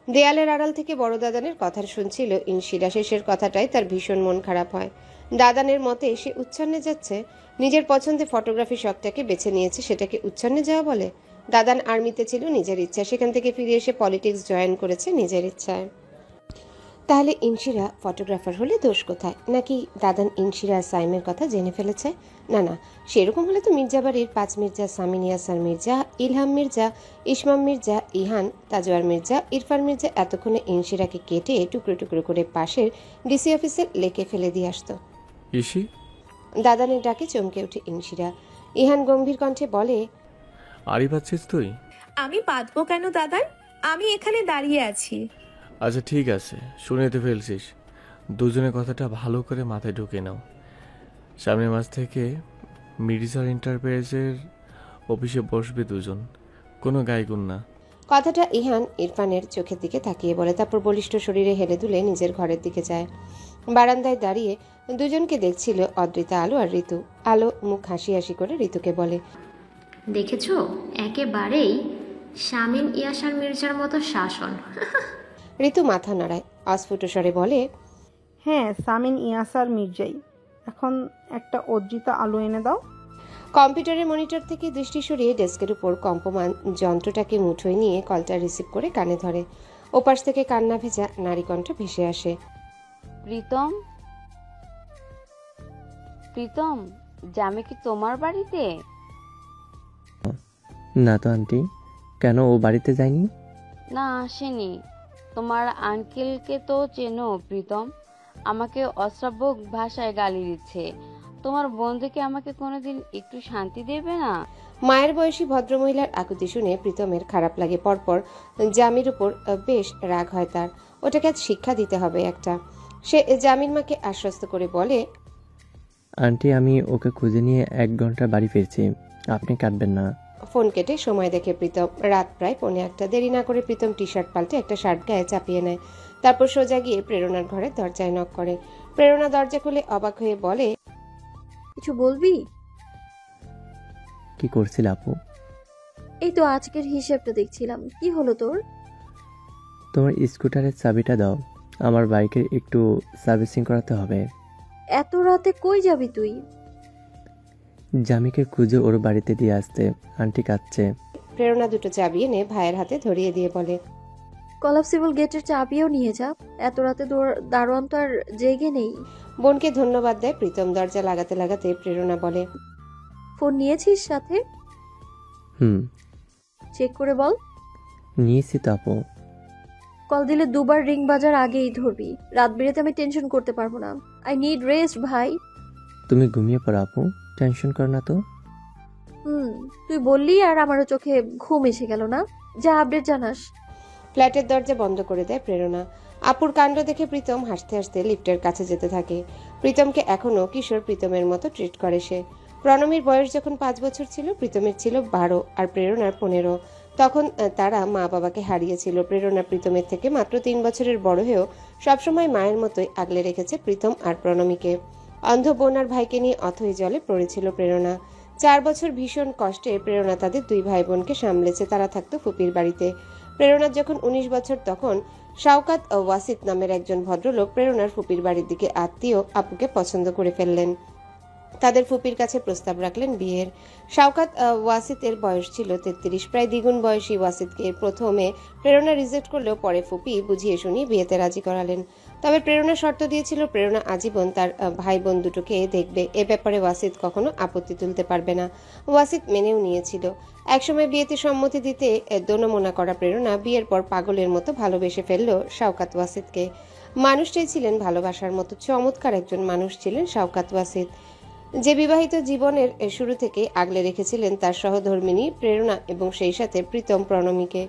দেয়ালের আড়াল থেকে বড় দাদানের কথা শুনছিল ইনশিরা। শেষের কথাটাই তার ভীষণ মন খারাপ হয়। দাদানের মতে সে উচ্ছন্নে যাচ্ছে, নিজের পছন্দে ফটোগ্রাফি শখটাকে বেছে নিয়েছে, সেটাকে উচ্ছন্নে যাওয়া বলে? দাদান আর্মিতে ছিল নিজের ইচ্ছা, সেখান থেকে ফিরে এসে পলিটিক্স জয়েন করেছে নিজের ইচ্ছায়। তাহলে ইনশিরা ফটোগ্রাফার হলে দোষ কোথায়? নাকি দাদান ইনশিরা সাইমের কথা জেনে ফেলেছে? না না, সেরকম হলে তো মির্জা বাড়ির 5 মির্জা, সামিন ইয়াসার মির্জা, ইলহাম মির্জা, ইসমাম মির্জা, ইহান, তাজওয়ার মির্জা, ইরফান মির্জা এতক্ষণে ইনশিরাকে কেটে টুকরো টুকরো করে পাশের ডিসি অফিসে লেকে ফেলে দিয়ে আসতো। ইসি, দাদানের ডাকে চমকে ওঠে ইনশিরা। ইহান গম্ভীর কণ্ঠে বলে, আড়ি পাচ্ছিস তুই? আমি পাতবো কেন দাদার? আমি এখানে দাঁড়িয়ে আছি। আচ্ছা ঠিক আছে, শুনে তো ফেলছিস। দুজনের কথাটা ভালো করে মাথায় ঢুকে নাও। সামনের মাস থেকে মির্জার এন্টারপ্রাইজের অফিসে বসবে দুজন, কোনো গায়গুন না। কথাটা ইহান ইরফানের চোখের দিকে তাকিয়ে বলে, তারপর বলিষ্ঠ শরীরে হেলে দুলে নিজের ঘরের দিকে যায়। বারান্দায় দাঁড়িয়ে দুজনকে দেখছিল অদ্রিতা, আলো আর ঋতু। আলো মুখ হাসি হাসি করে ঋতুকে বলে, দেখেছো, একেবারেই শামিন ইয়াসার মির্জার মতো শাসন। ঋতু মাথা নাড়ায়, অস্ফুট স্বরে বলে, হ্যাঁ, সামিন ইয়াসার মির্জাই। এখন একটা অর্জিতা আলো এনে দাও। কম্পিউটারের মনিটর থেকে দৃষ্টি সরিয়ে ডেস্কের উপর কম্পমান যন্ত্রটাকে মুঠোয় নিয়ে কলটা রিসিভ করে কানে ধরে। ওপাশ থেকে কান্না ভেজা নারী কণ্ঠ ভেসে আসে, প্রীতম, প্রীতম, জামে কি তোমার বাড়িতে? না তো আন্টি, কেন ও বাড়িতে যায়নি? না, আসেনি। তোমার আঙ্কেলকে তো চেনো প্রীতম, আমাকে অশ্রাব্য ভাষায় গালি দিচ্ছে। তোমার বন্ধুকে আমাকে কোনোদিন একটু শান্তি দেবে না? মায়ের বয়সী ভদ্রমহিলার আকুতি শুনে প্রীতমের খারাপ লাগে। পরপর জামির উপর বেশ রাগ হয় তার। ওটাকে আজ শিক্ষা দিতে হবে একটা। সে জামির মাকে আশ্বস্ত করে বলে, আন্টি, আমি ওকে খুঁজে নিয়ে 1 ঘন্টা বাড়ি ফিরছি, আপনি কাটবেন না। ফোন কেটে সময় দেখে প্রীতম। রাত প্রায় 1:45। দেরি না করে প্রীতম টি শার্ট পাল্টে একটা শার্ট গায়ে চাপিয়ে নেয়। তারপর সোজা গিয়ে প্রেরণার ঘরে দরজায় নক করে। প্রেরণা দরজা খুলে অবাক হয়ে বলে, কিছু বলবি? কি করছিল আপু? এই তো আজকের হিসেবটা দেখছিলাম। কি হলো তোর? তোমার স্কুটারের চাবিটা দাও, আমার বাইকের একটু সার্ভিসিং করাতে হবে। এত রাতে কই যাবি তুই? জামিকে খুঁজে ওর বাড়িতে দিয়ে আসতে, আন্টি কাঁদছে। প্রেরণা দুটো চাবি এনে ভাইয়ের হাতে ধরিয়ে দিয়ে বলে, কলাপসিবল গেটের চাবিও নিয়ে যা। এত রাতে দারোয়ান তো আর জেগে নেই। বোনকে ধন্যবাদ দেয় প্রীতম। দরজা লাগাতে লাগাতে প্রেরণা বলে, ফোন নিয়েছিস সাথে? চেক করে বল। নিয়েছি তো আপু। কল দিলে 2 বার রিং বাজার আগেই ধরবি। রাত বেড়েতে আমি টেনশন করতে পারবো না। আই নিড রেস্ট ভাই। তুমি ঘুমিয়ে পড়ো আপু, টেনশন কর না তো। তুই বললি আর আমারও চোখে ঘুম এসে গেল না। যা আপডেট জানাস। ফ্ল্যাটের দরজা বন্ধ করে দেয় প্রেরণা। আপুর কাণ্ড দেখে প্রীতম হাসতে হাসতে লিফটের কাছে যেতে থাকে। প্রীতমকে এখনো কিশোর প্রীতমের মতো ট্রিট করে সে। প্রণমীর বয়স যখন 5 বছর ছিল, প্রীতমের ছিল 12 আর প্রেরণার 15। তখন তারা মা বাবাকে হারিয়েছিল। প্রেরণা প্রীতমের থেকে মাত্র 3 বছরের বড় হয়েও সবসময় মায়ের মতোই আগলে রেখেছে প্রীতম আর প্রণমীকে। অন্ধ বোন আর ভাইকে নিয়ে অথই জলে পড়েছিল প্রেরণা। 4 বছর ভীষণ কষ্টে প্রেরণা তাদের 2 ভাই বোনকে সামলেছে। তারা থাকতো ফুপির বাড়িতে। প্রেরণার যখন 19 বছর, তখন শাওকাত ওয়াসিত নামের একজন ভদ্রলোক প্রেরণার ফুপির বাড়ির দিকে আত্মীয় আপুকে পছন্দ করে ফেললেন। তাদের ফুপির কাছে প্রস্তাব রাখলেন বিয়ের। শাওকাত ওয়াসিতের বয়স ছিল 33। প্রায় দ্বিগুণ বয়সী ওয়াসিতকে প্রথমে প্রেরণা রিজেক্ট করলেও পরে ফুপি বুঝিয়ে শুনিয়ে বিয়েতে রাজি করালেন। তবে প্রেরণা শর্ত দিয়েছিল প্রেরণা আজীবন তার ভাই বোন দুটোকে দেখবে। এ ব্যাপারে ওয়াসিত কখনো আপত্তি তুলতে পারবে না। ওয়াসিত মেনেও নিয়েছিল। একসময় বিয়েতে সম্মতি দিতে দোনমোনা করা প্রেরণা বিয়ের পর পাগলের মতো ভালোবেসে ফেলল শাওকাত ওয়াসিতকে। মানুষটাই ছিলেন ভালোবাসার মতো চমৎকার একজন মানুষ ছিলেন শাওকাত ওয়াসিত, যে বিবাহিত জীবনের শুরু থেকে আগলে রেখেছিলেন তার সহধর্মিণী প্রেরণা এবং সেই সাথে প্রীতম প্রণমীকে।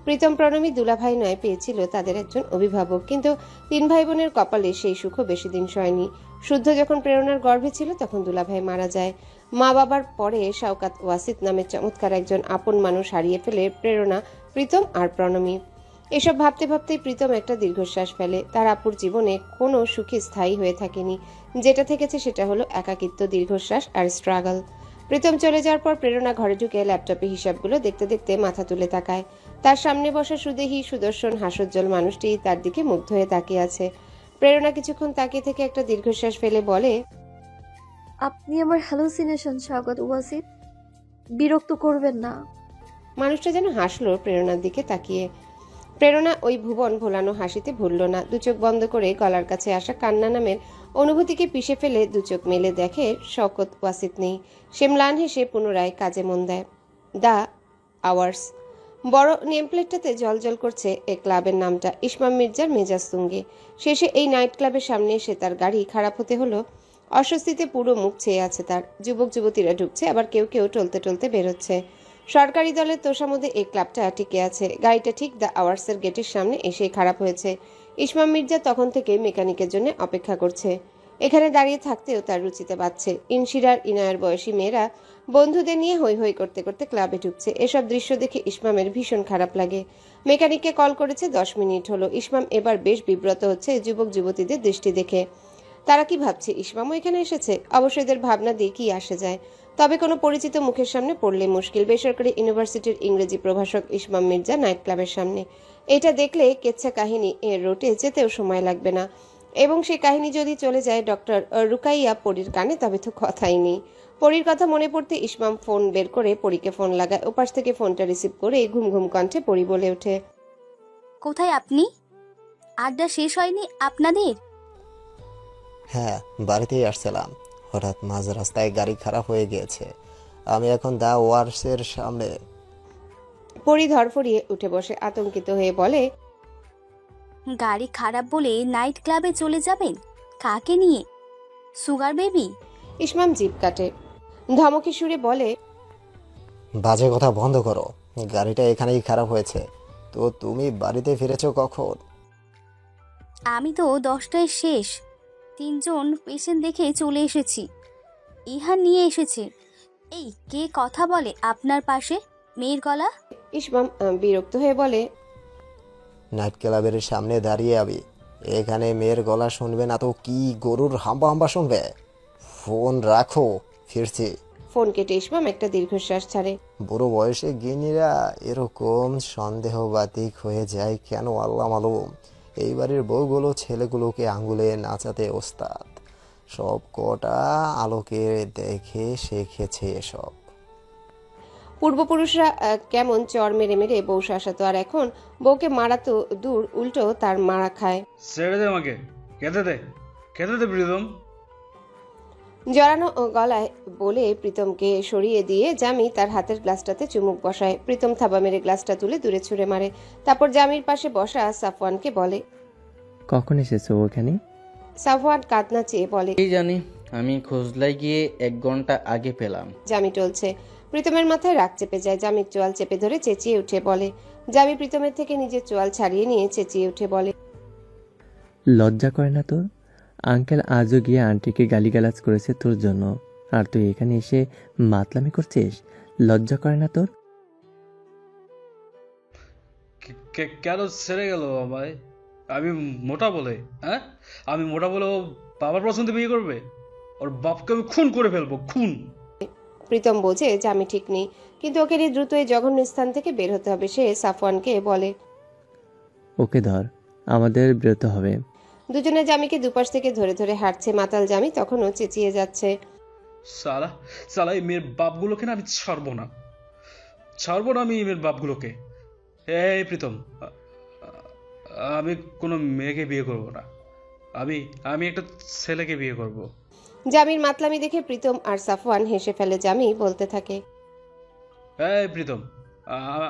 প্রীতম প্রণমী দুলাভাই নয়, পেয়েছিল তাদের একজন অভিভাবক। কিন্তু 3 ভাই বোনের কপালে সেই সুখও বেশি দিন সয়নি। শুদ্ধ যখন প্রেরণার গর্ভে ছিল তখন দুলাভাই মারা যায়। মা বাবার পরে শাওকাত ওয়াসিত নামের চমৎকার একজন আপন মানুষ হারিয়ে ফেলে প্রেরণা, প্রীতম আর প্রণমী। এসব ভাবতে ভাবতেই প্রীতম একটা দীর্ঘশ্বাস ফেলে। তার আপুর জীবনে কোনো সুখে স্থায়ী হয়ে থাকেনি। যেটা থেকেছে সেটা হলো একাকিত্ব, দীর্ঘশ্বাস আর স্ট্রাগল। প্রীতম চলে যাওয়ার পর প্রেরণা ঘরে ঢুকে ল্যাপটপে হিসাবগুলো দেখতে দেখতে মাথা তুলে তাকায়। তার সামনে বসা সুদেহী সুদর্শন হাস্যোজ্জ্বল মানুষটি তার দিকে মুগ্ধ হয়ে তাকিয়ে আছে। প্রেরণা কিছুক্ষণ তাকিয়ে থেকে একটা দীর্ঘশ্বাস ফেলে বলে, আপনি আমার হ্যালুসিনেশন স্বাগত ওয়াসিফ, বিরক্ত করবেন না। মানুষটা যেন হাসলো প্রেরণার দিকে তাকিয়ে। প্রেরণা ওই ভুবন ভোলানো হাসিতে ভুলল না। দু চোখ বন্ধ করে গলার কাছে আসা কান্না নামের অনুভূতিকে পিষে ফেলে দু চোখ মেলে দেখে শওকত ওয়াসিফ নেই। সে ম্লান হেসে পুনরায় কাজে মন দেয়। দ্য আওয়ার্স বড় নেমপ্লেটটাতে জলজল করছে এ ক্লাবের নামটা। ইসমাম মির্জার মেজাজ তুঙ্গে। শেষে এই নাইট ক্লাবের সামনে এসে তার গাড়ি খারাপ হতে হলো। অস্বস্তিতে পুরো মুখ ছেয়ে আছে তার। যুবক যুবতীরা ঢুকছে, আবার কেউ কেউ টলতে টলতে বেরোচ্ছে। সরকারি দলের তোষামোদে এই ক্লাবটা টিকে আছে। গাড়িটা ঠিক দ্য আওয়ার্সের গেটের সামনে এসেই খারাপ হয়েছে। ইসমাম মির্জা তখন থেকে মেকানিকের জন্য অপেক্ষা করছে। এখানে দাঁড়িয়ে থাকতেও তার রুচিতে বাজছে। ইনশিরার ইনায়ের বয়সী মেয়েরা বন্ধুদের নিয়ে হৈ হৈ করতে করতে ক্লাবে ঢুকছে। এসব দৃশ্য দেখে ইসমামের ভীষণ খারাপ লাগে। মেকানিককে কল করেছে, 10 মিনিট হলো। ইসমাম এবার বেশ বিব্রত হচ্ছে যুবক যুবতীদের দৃষ্টি দেখে। তারা কি ভাবছে ইসমামও এখানে এসেছে? অবশ্য এদের ভাবনা দিয়ে কি আসে যায়। তবে কোনো পরিচিত মুখের সামনে পড়লে মুশকিল। বেসরকারি ইউনিভার্সিটির ইংরেজি প্রভাষক ইসমাম মির্জা নাইট ক্লাবের সামনে। এটা দেখলে কেচ্ছা কাহিনী এর রোটে যেতেও সময় লাগবে না। এবং সেই কাহিনী যদি চলে যায় ডক্টর রুকাইয়া পরীর কানে, তবে তো কথাই নেই। পরীর কথা মনে পড়তে ইসমাম ফোন বের করে পরীকে ফোন লাগায়। ওপাশ থেকে ফোনটা রিসিভ করে ঘুম ঘুম কণ্ঠে পরী বলে ওঠে, কোথায় আপনি? আড্ডা শেষ হয়নি আপনাদের? হ্যাঁ, বাড়িতেই আসছিলাম। হঠাৎ মাঝ রাস্তায় গাড়ি খারাপ হয়ে গিয়েছে। আমি এখন দ্য ওয়ার্সের সামনে। পরী ধরফরিয়ে উঠে বসে আতঙ্কিত হয়ে বলে, গাড়ি খারাপ বলে নাইট ক্লাবে চলে যাবেন? কাকে নিয়ে? Sugar baby? ইসমাম জিভ কাটে। ধমকে সুরে বলে, বাজে কথা বন্ধ করো। গাড়িটা এখানেই খারাপ হয়েছে। তো তুমি বাড়িতে ফিরেছো কখন? আমি তো 10টায় শেষ। 3 জন পেশেন্ট দেখে চলে এসেছি। ইহান নিয়ে এসেছে। এই কে কথা বলে আপনার পাশে? মেয়ের গলা। ইসমাম বিরক্ত হয়ে বলে, নাইট ক্লাবের সামনে দাঁড়িয়ে আমি এখানে মেয়ের গলা শুনবে না তো কি গরুর হাম্বা হাম্বা শুনবে? ফোন রাখো, ফিরছি। ফোন কেটে ইসমাম একটা দীর্ঘশ্বাস ছাড়ে। বুড়ো বয়সে গিনিরা এরকম সন্দেহবাতিক হয়ে যায় কেন আল্লাহ মালুম। এইবারের বউগুলো ছেলেগুলোকে আঙ্গুলে নাচাতে ওস্তাদ। সব কটা আলোকে দেখে শিখেছে এসব। পূর্বপুরুষরা কেমন চর মেরে মেরে বউ শাসাতো, আর এখন বউকে মারাতো দূর, উল্টো তার মারা খায়। ছেড়ে দে আমাকে, খেতে দে, খেতে দে প্রীতম। জড়ানো গলায় বলে প্রীতমকে সরিয়ে দিয়ে জামি তার হাতের গ্লাসটাতে চুমুক বসায়। প্রীতম থাবা মেরে গ্লাসটা তুলে দূরে ছুঁড়ে মারে। তারপর জামির পাশে বসা সাফওয়ানকে বলে, কখন এসেছো ওখানে? সাফওয়ান কাঁদনা চেয়ে বলে, এই জানি, আমি খোঁজলাই গিয়ে 1 ঘন্টা আগে পেলাম। জামি টলছে। প্রীতমের মাথায় রাগ চেপে যায়। জামির চোয়াল চেপে ধরে চেঁচিয়ে উঠে বলে। জামি প্রীতমের থেকে নিজের চোয়াল ছাড়িয়ে নিয়ে চেঁচিয়ে উঠে বলে, লজ্জা করে না তোর? আঙ্কেল আজও গিয়ে আন্টিকে গালিগালাজ করেছে তোর জন্য, আর তুই এখানে এসে মাতলামি করছিস? লজ্জা করে না তোর? কেন ছেড়ে গেল আমায়? আমি মোটা বলে? হ্যাঁ, আমি মোটা বলে ও বাবার পছন্দে বিয়ে করবে? ওর বাপকে আমি খুন করে ফেলবো, খুন। প্রীতম বোঝে জামি ঠিক নেই, কিন্তু ওকে নিয়ে দ্রুত এই জঘন্য স্থান থেকে বের হতে হবে। সে সাফওয়ানকে বলে, ওকে ধর, আমাদের বেরোতে হবে। দুজনে জামিকে দুপাশ থেকে ধরে ধরে হাঁটছে। মাতাল জামি তখনও চেঁচিয়ে যাচ্ছে, সালা সালা, এই মেয়ের বাপগুলোকে না আমি ছাড়বো না, ছাড়বো না আমি এই মেয়ের বাপগুলোকে। এই প্রীতম, আমি কোনো মেয়েকে বিয়ে করব না। আমি একটা ছেলেকে বিয়ে করব। জামির মাতলামি দেখে প্রীতম আর সাফওয়ান হেসে ফেলে। জামি বলতে থাকে, এই প্রীতম,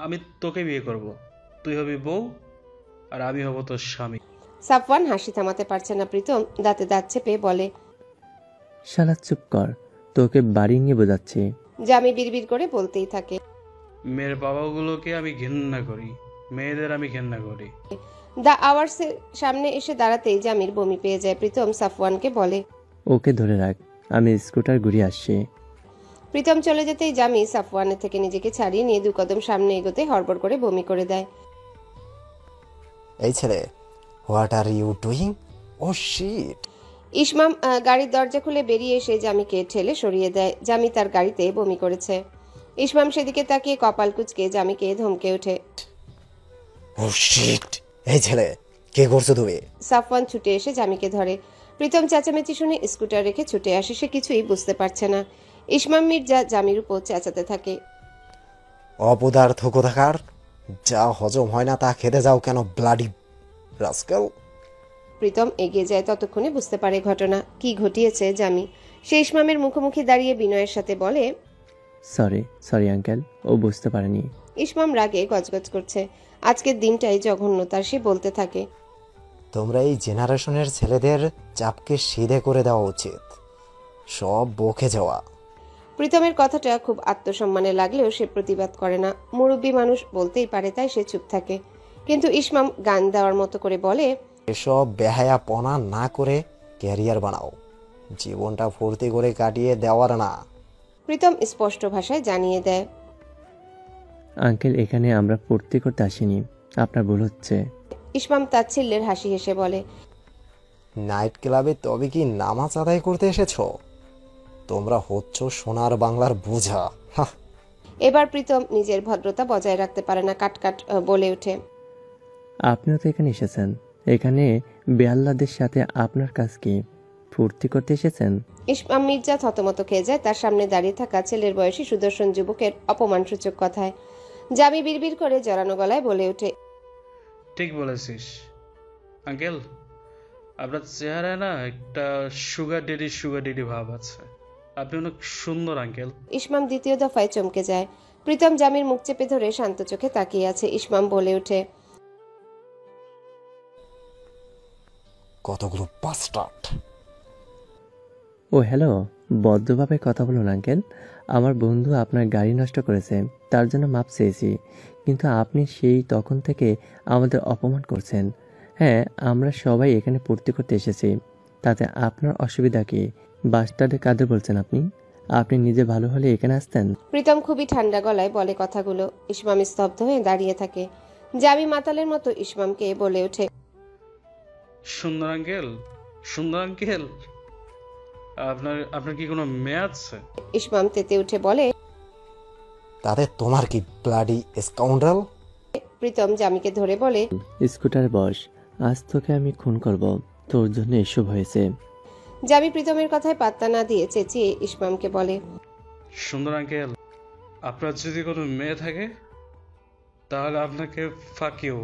আমি তোকে বিয়ে করব। তুই হবি বউ আর আমি হব তোর স্বামী। সাফওয়ান হাসি থামাতে পারছে না। প্রীতম দাঁতে দাঁত চেপে বলে, শালা চুপ কর, তোকে বাড়ি নিয়ে বোঝাচ্ছি। জামি বিড়বিড় করে বলতেই থাকে, মেয়ের বাবাগুলোকে আমি ঘৃণা করি, মেয়েদের আমি ঘৃণা করি। দ্য আওয়ার্সের সামনে এসে দাঁড়াতেই জামির বমি পেয়ে যায়। প্রীতম সাফওয়ানকে বলে, ওকে ধরে রাখ, আমি স্কুটার ঘুরিয়ে আসছি। প্রীতম চলে যেতেই জামি সাফওয়ানের থেকে নিজেকে ছাড়িয়ে নিয়ে 2 কদম সামনে এগোতে হড়বড় করে বমি করে দেয়। এই ছেলে, what are you doing? Oh shit. Ismam গাড়ির দরজা খুলে বেরিয়ে এসে জামিকে ঠেলে সরিয়ে দেয়। জামি তার গাড়িতে বমি করেছে। ইসমাম সেদিকে তাকিয়ে কপাল কুঁচকে জামিকে ধমকে ওঠে। ও শিট, এই ছেলে কে করছো তুমি? সাফওয়ান ছুটে এসে জামিকে ধরে। প্রীতম চেঁচামেচি শুনে স্কুটার রেখে ছুটে আসে। সে কিছুই বুঝতে পারছে না। ইসমাম মির্জা জামির উপর চেঁচাতে থাকে। অপদার্থ কোথাকার, যা হজম হয় না তা খেতে যাও কেন ব্লাডি রাস্কেল। প্রীতম এগিয়ে যায়। ততক্ষণে বুঝতে পারে ঘটনা কি ঘটিয়েছে জামি। সে ইসমামের মুখোমুখি দাঁড়িয়ে বিনয়ের সাথে বলে, সরি আঙ্কেল, ও বুঝতে পারেনি। ইসমাম রাগে গজগজ করছে। আজকের দিনটাই জঘন্য তার। সে বলতে থাকে, তোমরা এই জেনারেশনের ছেলেদের চাপকে সিধে করে দেওয়া উচিত, সব বকে যাওয়া। প্রীতমের কথাটা খুব আত্মসম্মানে লাগলেও সে প্রতিবাদ করে না। মুরব্বী মানুষ বলতেই পারে, তাই সে চুপ থাকে। কিন্তু ইসমাম গান দেওয়ার মতো করে বলে, এসব বেহায়াপনা না করে ক্যারিয়ার বানাও, জীবনটা ফুর্তি করে কাটিয়ে দেওয়ার না। প্রীতম স্পষ্ট ভাষায় জানিয়ে দেয়, আঙ্কেল, এখানে আমরা ফুর্তি করতে আসিনি, আপনার ভুল হচ্ছে। ইসমাম তাচ্ছিল্যের হাসি হেসে বলে, নাইট ক্লাবে তবে কি নামাজ আদায় করতে এসেছো? তোমরা হচ্ছ সোনার বাংলার বোঝা। এবার প্রীতম নিজের ভদ্রতা বজায় রাখতে পারে না, কাটকাট বলে ওঠে, আপনিও তো এখানে এসেছেন, এখানে বেয়াল্লাদের সাথে আপনার কাজ কি? ফুর্তি করতে এসেছেন? ইসমাম মির্জা থতমত খেয়ে যায় তার সামনে দাঁড়িয়ে থাকা ছেলের বয়সী সুদর্শন যুবকের অপমানসূচক কথায়। জামি বিড়বিড় করে জড়ানো গলায় বলে ওঠে, ঠিক বলেছিস আঙ্কেল, আপনার চেহারায় না একটা সুগার ডেডি ভাব আছে। আপনি অনেক সুন্দর আঙ্কেল। ইসমাম দ্বিতীয় দফায় চমকে যায়। প্রীতম জামির মুখ চেপে ধরে শান্ত চোখে তাকিয়ে আছে। ইসমাম বলে ওঠে, কতগুলো বাস্টার্ড। ও হ্যালো, বদ্ধভাবে কথা বলুন আঙ্কেল। আমার বন্ধু আপনার গাড়ি নষ্ট করেছে, তার জন্য মাপ চেয়েছি, কিন্তু আপনি সেই তখন থেকে আমাদের অপমান করছেন। হ্যাঁ, আমরা সবাই এখানে ফুর্তি করতে এসেছি, তাতে আপনার অসুবিধা কি? বাস্টার্ডে কাদের বলছেন আপনি? আপনি নিজে ভালো হলে এখানে আসতেন। প্রীতম খুবই ঠান্ডা গলায় বলে কথাগুলো। ইসমাম স্তব্ধ হয়ে দাঁড়িয়ে থাকে। জামি মাতালের মতো ইসমামকে বলে ওঠে, সুন্দর আঙ্কেল, আপনার কি কোনো মেয়ে আছে? ইসমাম তেতে উঠে বলে, তাতে তোমার কি ব্লাডি স্কাউন্ডাল। প্রীতম জামিকে ধরে বলে, স্কুটারে বস, আজ তোকে আমি খুন করব, তোর জন্য এসব হয়েছে। জামি প্রীতমের কথায় পাত্তা না দিয়ে চেঁচিয়ে ইসমামকে বলে, সুন্দর আঙ্কেল, আপনার যদি কোনো মেয়ে থাকে তাহলে আপনাকে ফাঁকিও।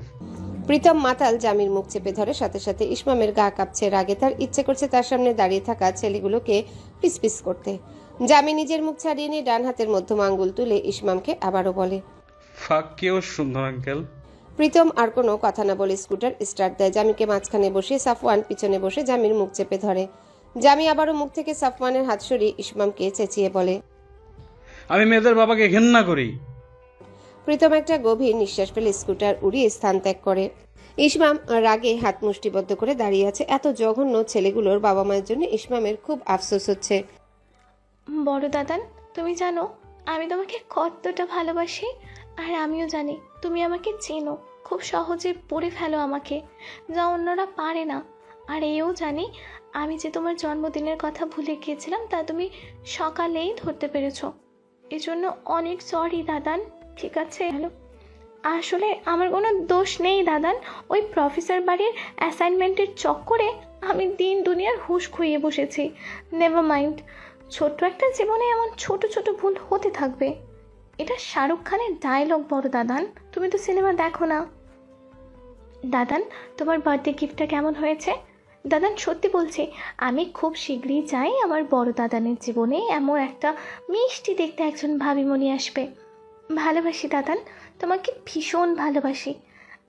প্রীতম মাতাল জামির মুখ চেপে ধরে। সাথে সাথে ইসমামের গা কাঁপছে রাগে। তার ইচ্ছে করছে তার সামনে দাঁড়িয়ে থাকা ছেলেগুলোকে পিস পিস করতে। জামি নিজের মুখ ছাড়িয়ে নিয়ে ডান হাতের মধ্যম আঙ্গুল তুলে ইসমামকে আবারও বলে, ফাঁকিও সুন্দর আঙ্কেল। প্রীতম আর কোনো কথা না বলে স্কুটার স্টার্ট দেয়। জামিকে মাঝখানে বসিয়ে সাফওয়ান পিছনে বসে জামির মুখ চেপে ধরে। জামি আবারও মুখ থেকে সাফওয়ানের হাত সরিয়ে ইসমামকে চেঁচিয়ে বলে, আমি মেয়েদের বাবাকে ঘেন্না করি। প্রীতম একটা গভীর নিঃশ্বাস ফেলে স্কুটার উড়িয়ে স্থান ত্যাগ করে। ইসমাম রাগে হাত মুষ্টিবদ্ধ করে দাঁড়িয়ে আছে। এত জঘন্য ছেলেগুলোর বাবা মায়ের জন্য ইসমামের খুব আফসোস হচ্ছে। বড় দাদান, তুমি জানো আমি তোমাকে কতটা ভালোবাসি, আর আমিও জানি তুমি আমাকে চেনো, খুব সহজে পড়ে ফেলো আমাকে, যা অন্যরা পারে না। আর এও জানি আমি যে তোমার জন্মদিনের কথা ভুলে গিয়েছিলাম তা তুমি সকালেই ধরতে পেরেছো। এজন্য অনেক সরি দাদান, ঠিক আছে? হ্যালো, আসলে আমার কোনো দোষ নেই দাদান। ওই প্রফেসর বাড়ির অ্যাসাইনমেন্টের চক্করে আমি দিন দুনিয়ার হুঁশ খুইয়ে বসেছি। নেভার মাইন্ড, ছোট্ট একটা জীবনে এমন ছোট ছোট ভুল হতে থাকবে। এটা শাহরুখ খানের ডায়লগ বড় দাদান, তুমি তো সিনেমা দেখো না। দাদান, তোমার বার্থডে গিফটটা কেমন হয়েছে? দাদান, সত্যি বলছি, আমি খুব শীঘ্রই চাই আমার বড় দাদানের জীবনে এমন একটা মিষ্টি দেখতে একজন ভাবিমণি আসবে। ভালোবাসি দাদান, তোমাকে ভীষণ ভালোবাসি।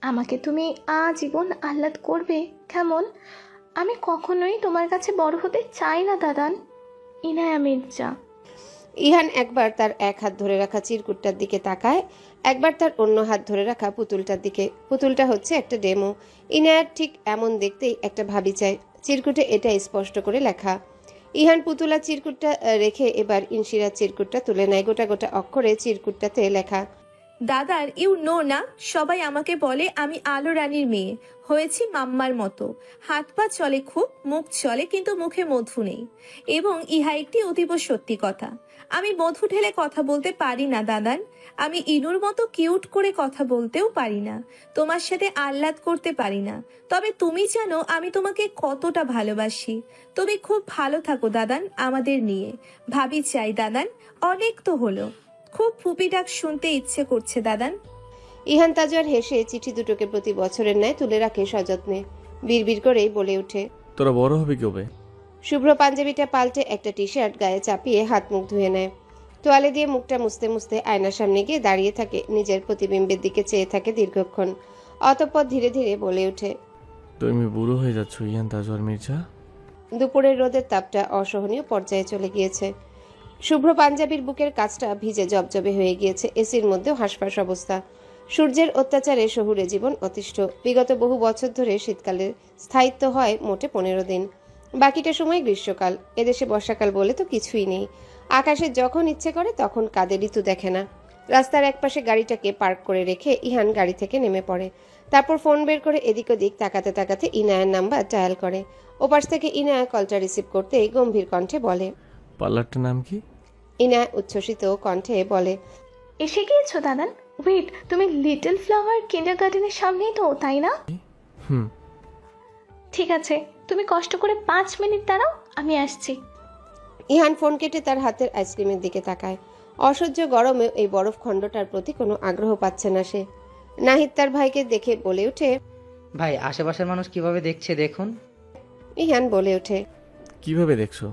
আমাকে তুমি আজীবন আহ্লাদ করবে কেমন? আমি কখনোই তোমার কাছে বড় হতে চাই না দাদান। ইনায়া মির্জা। ইহান একবার তার এক হাত ধরে রাখা চিরকুটটার দিকে তাকায়, একবার তার অন্য হাত ধরে রাখা পুতুলটার দিকে। পুতুলটা হচ্ছে একটা ডেমো। ইনায়ার ঠিক এমন দেখতেই একটা ভাবি চায়। চিরকুটে এটা স্পষ্ট করে লেখা। ইহান পুতুলা চিরকুটটা রেখে এবার ইনশিরার চিরকুটটা তুলে নেয়। গোটা গোটা অক্ষরে চিরকুটটাতে লেখা, দাদার ইউ নো না, সবাই আমাকে বলে আমি আলো রানীর মেয়ে, হয়েছি মাম্মার মতো। হাত পা চলে খুব, মুখ চলে কিন্তু মুখে মধু নেই। এবং ইহা একটি অতীব সত্যি কথা, আমি মধু ঢেলে কথা বলতে পারি না দাদান। আমি ইনুর মতো কিউট করে কথা বলতেও পারি না, তোমার সাথে আহ্লাদ করতে পারি না। তবে তুমি জানো আমি তোমাকে কতটা ভালোবাসি। তুমি খুব ভালো থাকো দাদান আমাদের নিয়ে। ভাবি চাই দাদান, অনেক তো হলো। খুব ফুপি ডাক শুনতে ইচ্ছে করছে দাদান। ইহান তাজওয়ার হেসে চিঠি দুটোকে প্রতি বছরের ন্যায় তুলে রাখে সযত্নে। বিড়বিড় করেই বলে ওঠে, তোরা বড় হবে কবে? শুভ্র পাঞ্জাবিটা পাল্টে একটা টি শার্ট গায়ে চাপিয়ে হাত মুখ ধুয়ে নেয়। তোয়ালে দিয়ে মুখটা মুছতে মুছতে আয়নার সামনে গিয়ে দাঁড়িয়ে থাকে, নিজের প্রতিবিম্বের দিকে চেয়ে থাকে দীর্ঘক্ষণ। অতঃপর ধীরে ধীরে বলে ওঠে, তুমি বুড়ো হয়ে যাচ্ছ ইহান তাজওয়ার মির্জা। দুপুরের রোদের তাপটা অসহনীয় পর্যায়ে চলে গিয়েছে। শুভ্র পাঞ্জাবির বুকের কাছটা ভিজে জবজবে হয়ে গিয়েছে, এসির মধ্যেও হাঁসফাঁস অবস্থা। সূর্যের অত্যাচারে শহুরে জীবন অতিষ্ঠ। বিগত বহু বছর ধরে শীতকালের স্থায়িত্ব হয় মোটে 15 দিন, বাকিটা সময় গ্রীষ্মকাল। এদেশে বর্ষাকাল বলে তো কিছুই নেই। আকাশে যখন ইচ্ছে করে তখন কাদের ঋতু দেখে না। রাস্তার একপাশে গাড়িটাকে পার্ক করে রেখে ইহান গাড়ি থেকে নেমে পড়ে। তারপর ফোন বের করে এদিক ওদিক তাকাতে তাকাতে ইনায়ের নাম্বার ডায়াল করে। ওপাশ থেকে ইনায়া কলটা রিসিভ করতে গম্ভীর কণ্ঠে বলে, পার্লারটার নাম কি? ইনায়া উচ্ছ্বসিত কণ্ঠে বলে, এসে গিয়েছো দাদান। ওয়েট, তুমি লিটল ফ্লাওয়ার কিন্ডারগার্টেনের সামনেই তো, তাই না? হুম। ঠিক আছে, তুমি কষ্ট করে 5 মিনিট দাঁড়াও, আমি আসছি। ইহান ফোন কেটে তার হাতের আইসক্রিমের দিকে তাকায়। অসহ্য গরমে এই বরফ খণ্ডটার প্রতি কোনো আগ্রহ পাচ্ছে না সে। নাহিদ তার ভাইকে দেখে বলে ওঠে, ভাই, আশেপাশের মানুষ কিভাবে দেখছে দেখুন। ইহান বলে ওঠে, কিভাবে দেখছো?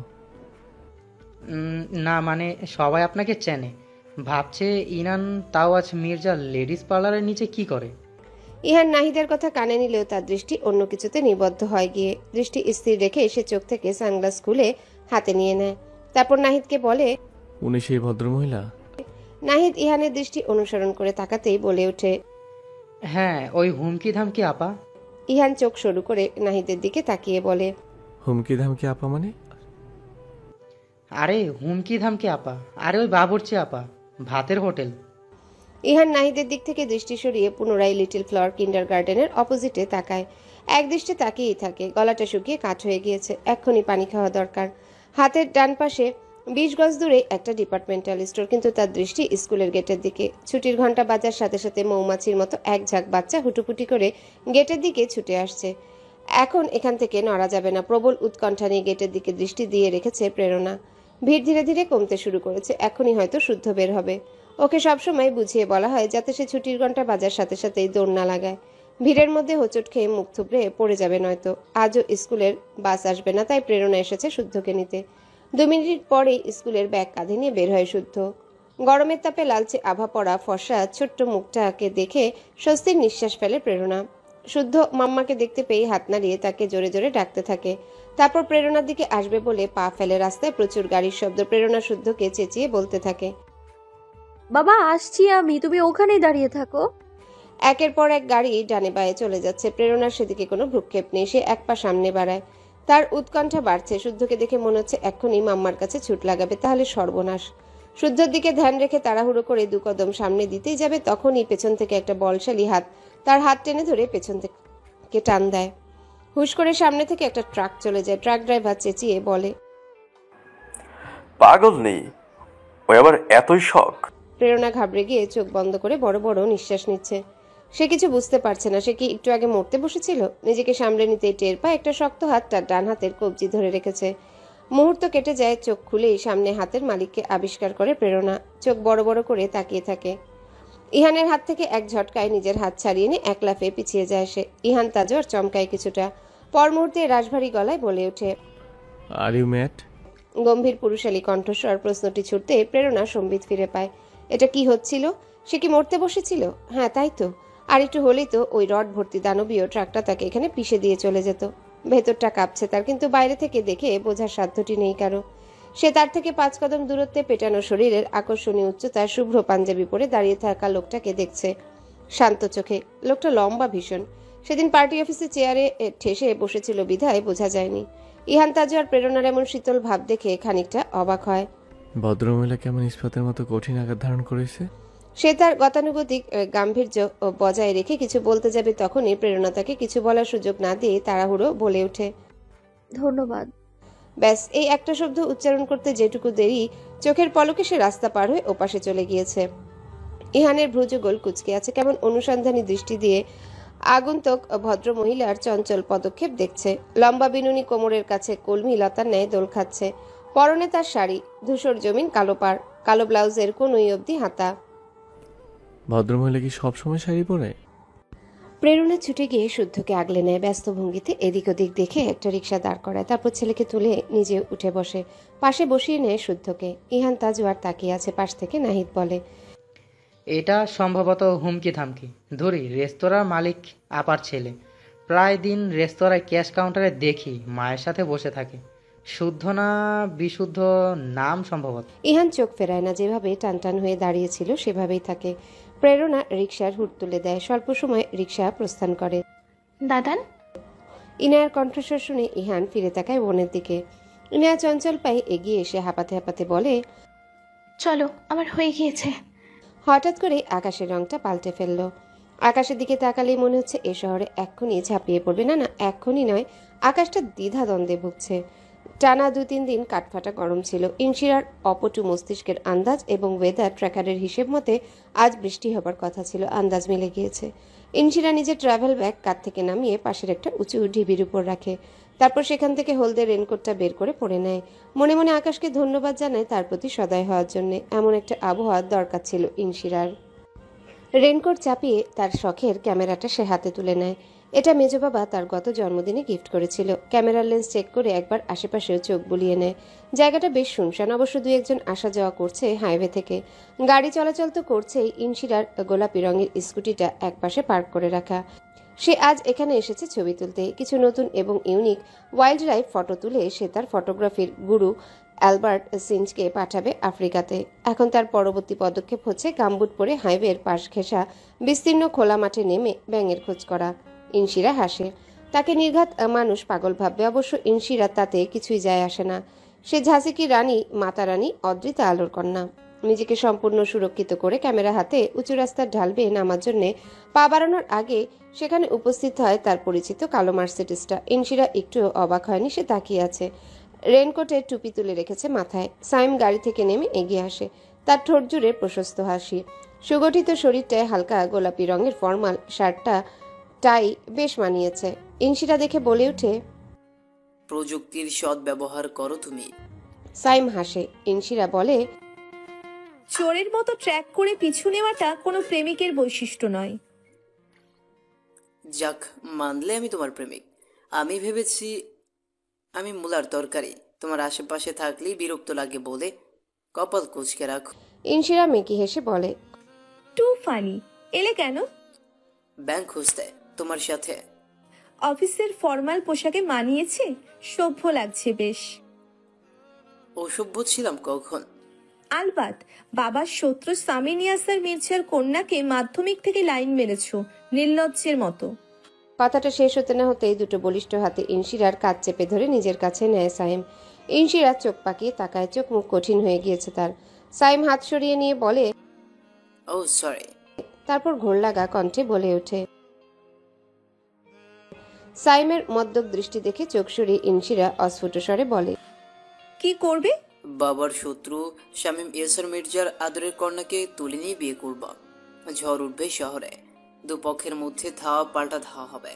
না মানে সবাই আপনাকে চেনে, ভাবছে ইনান তাওয়াজ মির্জা লেডিস পার্লারের নিচে কি করে। ইহান নাহিদের কথা কানে নিলেও তার দৃষ্টি অন্য কিছুতে নিবদ্ধ হয় গিয়ে। দৃষ্টি স্থির রেখে সে চোখ থেকে সানগ্লাস খুলে হাতে নিয়ে নেয়। তারপর নাহিদকে বলে, উনি সেই ভদ্রমহিলা? নাহিদ ইহানের দৃষ্টি অনুসরণ করে তাকাতেই বলে ওঠে, হ্যাঁ, ওই হুমকি ধামকি আপা। ইহান চোখ সরু করে নাহিদের দিকে তাকিয়ে বলে, হুমকি ধামকি আপা মানে? আরে হুমকি ধামকি আপা, আরে ওই বাবুর্চি আপা, ভাতের হোটেল। ইহান নাহিদের দিক থেকে দৃষ্টি সরিয়ে পুনরায় লিটল ফ্লাওয়ার কিন্ডারগার্টেনের অপোজিটে তাকায়। এক দৃষ্টি তাকিয়েই থাকে। গলাটা শুকিয়ে কাঠ হয়ে গিয়েছে, এক্ষুনি পানি খাওয়া দরকার। হাতের ডান পাশে 20 গজ দূরে একটা ডিপার্টমেন্টাল স্টোর, কিন্তু তার দৃষ্টি স্কুলের গেটের দিকে। ছুটির ঘন্টা বাজার সাথে সাথে মৌমাছির মতো এক ঝাঁক বাচ্চা হুটুপুটি করে গেটের দিকে ছুটে আসছে। এখন এখান থেকে নড়া যাবে না। প্রবল উৎকণ্ঠা নিয়ে গেটের দিকে দৃষ্টি দিয়ে রেখেছে প্রেরণা। ভিড় ধীরে ধীরে কমতে শুরু করেছে, এখনই হয়তো শুদ্ধ বের হবে। ওকে সবসময় বুঝিয়ে বলা হয় যাতে সে ছুটির ঘন্টা বাজার সাথে সাথেই দৌড় না লাগায়। ভিড়ের মধ্যে হোঁচট খেয়ে মুখ থুবড়ে পড়ে যাবে নয়তো। আজও স্কুলের বাস আসবে না, তাই প্রেরণা এসেছে শুদ্ধকে নিতে। 2 মিনিট পরেই স্কুলের ব্যাগ কাঁধে নিয়ে বের হয় শুদ্ধ। গরমের তাপে লালচে আভা পড়া ফর্সা ছোট্ট মুখটাকে দেখে স্বস্তির নিঃশ্বাস ফেলে প্রেরণা। শুদ্ধ মাম্মাকে দেখতে পেয়ে হাত নাড়িয়ে তাকে জোরে জোরে ডাকতে থাকে। তারপর প্রেরণার দিকে আসবে বলে পা ফেলে। রাস্তায় প্রচুর গাড়ির শব্দ। প্রেরণা শুদ্ধকে চেঁচিয়ে বলতে থাকে, বাবা আসছি আমি, তুমি ওখানেই দাঁড়িয়ে থাকো। একের পর এক গাড়ি ডানে বায়ে চলে যাচ্ছে। প্রেরণার সেদিকে কোনো ভ্রুক্ষেপ নেই। সে এক পা সামনে বাড়ায়। তার উৎকণ্ঠা বাড়ছে। শুদ্ধকে দেখে মনে হচ্ছে এক্ষুনি মাম্মার কাছে ছুট লাগাবে, তাহলে সর্বনাশ। শুদ্ধর দিকে ধ্যান রেখে তাড়াহুড়ো করে 2 কদম সামনে দিতেই যাবে, তখনই পেছন থেকে একটা বলশালী হাত তার হাত টেনে ধরে পেছন থেকে টান দেয়। হুশ করে সামনে থেকে একটা ট্রাক চলে যায়। ট্রাক ড্রাইভার চেঁচিয়ে বলে, পাগল নেই, ওই আবার এতই শখ। প্রেরণা ঘাবড়ে গিয়ে চোখ বন্ধ করে বড় বড় নিঃশ্বাস নিচ্ছে। সে কিছু বুঝতে পারছে না। সে কি একটু আগে মরতে বসেছিল? নিজেকে সামলে নিতেই টের পায় একটা শক্ত হাত তার ডান হাতের কবজি ধরে রেখেছে। মুহূর্ত কেটে যায়। চোখ খুলেই সামনে হাতের মালিককে আবিষ্কার করে প্রেরণা। চোখ বড় বড় করে তাকিয়ে থাকে। ইহানের হাত থেকে এক ঝটকায় নিজের হাত ছাড়িয়ে নিয়ে এক লাফে পিছিয়ে যায় সে। ইহান তাজওয়ার চমকায় কিছুটা। পর মুহূর্তে রাশভারী গলায় বলে ওঠে, আর ইউ ম্যাট? গম্ভীর পুরুষালী কণ্ঠস্বর প্রশ্নটি ছুটতে প্রেরণা সম্বিত ফিরে পায়। এটা কি হচ্ছিল? সে কি মরতে বসেছিল? হ্যাঁ তাই তো। আর একটু হলেই তো ওই রড ভর্তি দানবীয় ট্রাকটা তাকে এখানে পিষে দিয়ে চলে যেত। ভেতরটা কাঁপছে তার, কিন্তু বাইরে থেকে দেখে বোঝার সাধ্যটি নেই কারো। সে তার থেকে 5 কদম দূরত্বে পেটানো শরীরের আকর্ষণীয় উচ্চতার শুভ্র পাঞ্জাবি পরে দাঁড়িয়ে থাকা লোকটাকে দেখছে শান্ত চোখে। লোকটা লম্বা ভীষণ। সেদিন পার্টি অফিসে চেয়ারে ঠেসে বসেছিল বিধায় বোঝা যায়নি। ইহান তাজওয়ার প্রেরণার এমন শীতল ভাব দেখে খানিকটা অবাক হয়। ভদ্রমহিলা কেমন ইস্পাতের মতো কঠিন আঘাত ধারণ করেছে? সে তার গতানুগতিক গাম্ভীর্য বজায় রেখে কিছু বলতে যাবে, তখনই প্রেরণা তাকে কিছু বলার সুযোগ না দিয়ে তাড়াহুড়ো বলে ওঠে, ধন্যবাদ। ব্যাস এই একটা শব্দ উচ্চারণ করতে যেটুকু দেরি, চোখের পলকে সে রাস্তা পার হয়ে ওপাশে চলে গিয়েছে। ইহানের ভ্রুযুগল কুঁচকে আছে, কেমন অনুসন্ধানী দৃষ্টি দিয়ে আগন্তুক ভদ্র মহিলার চঞ্চল পদক্ষেপ দেখছে। লম্বা বিনুনি কোমরের কাছে কলমি লতার ন্যায় দোল খাচ্ছে। পরনে তার শাড়ি, ধূসর জমিন কালো পাড়, কালো ব্লাউজের কোনই অবধি হাতা। ভদ্রমহিলা কি সবসময় শাড়ি পরে? প্রেরণা ছুটে গিয়ে শুদ্ধকে আগলে নেয়, ব্যস্ত ভঙ্গিতে এদিক ওদিক দেখে একটা রিক্সা দাঁড় করায়, তারপর ছেলেকে তুলে নিজে উঠে বসে, পাশে বসিয়ে নেয় শুদ্ধকে। ইহান তাজওয়ার তাকিয়ে আছে পাশ থেকে। নাহিদ বলে, এটা সম্ভবত হুমকি থামকি। ধরি রেস্তোরাঁর মালিক আপার ছেলে। প্রায় দিন রেস্তোরাঁয় ক্যাশ কাউন্টারে দেখি মায়ের সাথে বসে থাকে। শুদ্ধ না বিশুদ্ধ নাম সম্ভবত। ইহান চোখ ফেরায় না, যেভাবে টানটান হয়ে দাঁড়িয়েছিল সেভাবেই থাকে। প্রেরণা রিক্সার হুট তুলে দেয়, স্বল্প সময় রিক্সা প্রস্থান করে। দাদান। ইনায়ার কণ্ঠস্বর শুনে ইহান ফিরে তাকায় বোনের দিকে। ইনায়া চঞ্চল পায়ে এগিয়ে এসে হাঁপাতে হাঁপাতে বলে, চলো, আমার হয়ে গিয়েছে। হঠাৎ করে আকাশের রংটা পাল্টে ফেলল। আকাশের দিকে তাকালেই মনে হচ্ছে এ শহরে এক্ষুনি ঝাঁপিয়ে পড়বে। না না, এক্ষুনি নয়, আকাশটা দ্বিধাদ্বন্দ্বে ভুগছে। টানা 2-3 দিন কাঠফাটা গরম ছিল। ইনশিরার অপটু মস্তিষ্কের আন্দাজ এবং ওয়েদার ট্র্যাকারের হিসেব মতে আজ বৃষ্টি হবার কথা ছিল। আন্দাজ মিলে গিয়েছে। ইনশিরা নিজের ট্রাভেল ব্যাগ কাঁধ থেকে নামিয়ে পাশের একটা উঁচু ঢিবির উপর রাখে। তারপর সেখান থেকে হলদে রেনকোটটা বের করে পরে নেয়। মনে মনে আকাশকে ধন্যবাদ জানায় তার প্রতি সদয় হওয়ার জন্য। এমন একটা আবহাওয়ার দরকার ছিল ইনশিরার। রেনকোট চাপিয়ে তার শখের ক্যামেরাটা সে হাতে তুলে নেয়। এটা মেজো বাবা তার গত জন্মদিনে গিফট করেছিল। ক্যামেরার লেন্স চেক করে একবার আশেপাশেও চোখ বুলিয়ে নেয়। জায়গাটা বেশ শুনশান, অবশ্য 2-1 আসা যাওয়া করছে হাইওয়ে থেকে। গাড়ি চলাচল তো করছেই। ইনশিরার গোলাপি রঙের স্কুটিটা একপাশে পার্ক করে রাখা। সে আজ এখানে এসেছে ছবি তুলতে, কিছু নতুন এবং ইউনিক ওয়াইল্ড লাইফ ফটো তুলে সে তার ফটোগ্রাফির গুরু অ্যালবার্ট সিঞ্জকে পাঠাবে আফ্রিকাতে। এখন তার পরবর্তী পদক্ষেপ হচ্ছে গামবুট পরে হাইওয়ের পাশ ঘেঁষা বিস্তীর্ণ খোলা মাঠে নেমে ব্যাঙের খোঁজ করা। ইনশিরা হাসে। তাকে নির্ঘাত মানুষ পাগল ভাববে, অবশ্য ইনশিরা তাতে কিছুই যায় আসে না। সে ঝাঁসি কি রানী, মাতা রানী, অদ্রিতা আলোর কন্যা। নিজেকে সম্পূর্ণ সুরক্ষিত করে ক্যামেরা হাতে উঁচু রাস্তার ঢাল বেয়ে নামার জন্য পা বাড়ানোর আগে সেখানে উপস্থিত হয় তার পরিচিত কালো মার্সিডিসটা। ইনশিরা একটু অবাক হয়নি, সে তাকিয়ে আছে। রেনকোটের টুপি তুলে রেখেছে মাথায়। সাইম গাড়ি থেকে নেমে এগিয়ে আসে, তার ঠোঁট জুড়ে প্রশস্ত হাসি। সুগঠিত শরীরটায় হালকা গোলাপি রঙের ফর্মাল শার্টটা টাই বেশ মানিয়েছে। ইনশিরা দেখে বলে ওঠে, প্রযুক্তির সৎ ব্যবহার করো তুমি। সাইম হাসে। ইনশিরা বলে, চোরের মতো ট্র্যাক করে পিছু নেওয়াটা কোনো প্রেমিকের বৈশিষ্ট্য নয়। যাক, মানলে আমি তোমার প্রেমিক। আমি ভেবেছি আমি মুলার তরকারি, তোমার আশেপাশে থাকলেই বিরক্ত লাগে বলে কপাল কুঁচকে রাখো। ইনশিরা মেকি হেসে বলে, টু ফানি। এলে কেন? ব্যাংক খুঁজতে তোমার সাথে। অফিসের ফর্মাল পোশাকে মানিয়েছে, সভ্য লাগছে বেশ। অসভ্য ছিলাম কখন? আলবাত, বাবার শত্রু সামিন ইয়াসার মির্জার কন্যাকে মাধ্যমিক থেকে লাইন মেরেছো, নির্লজ্জের মতো। কথাটা শেষ হতে না হতেই দুটো বলিষ্ঠ হাতে ইনশিরার কাজ চেপে ধরে নিজের কাছে নেয় সাইম। ইনশিরা চোখ পাকিয়ে তাকায়, চোখ মুখ কঠিন হয়ে গিয়েছে তার। সাইম হাত সরিয়ে নিয়ে বলে, ও সরি। তারপর ঘোর লাগা কণ্ঠে বলে ওঠে। সাইমের মদ্যপ দৃষ্টি দেখে চোখ সরিয়ে ইনশিরা অস্ফুট স্বরে বলে, কি করবে? বাবার শত্রু শামীম ইয়াসার মির্জার আদরের কন্যাকে তুলে নিয়ে বিয়ে করব। ঝড় উঠবে শহরে, দুপক্ষের মধ্যে ধাওয়া পাল্টা ধাওয়া হবে।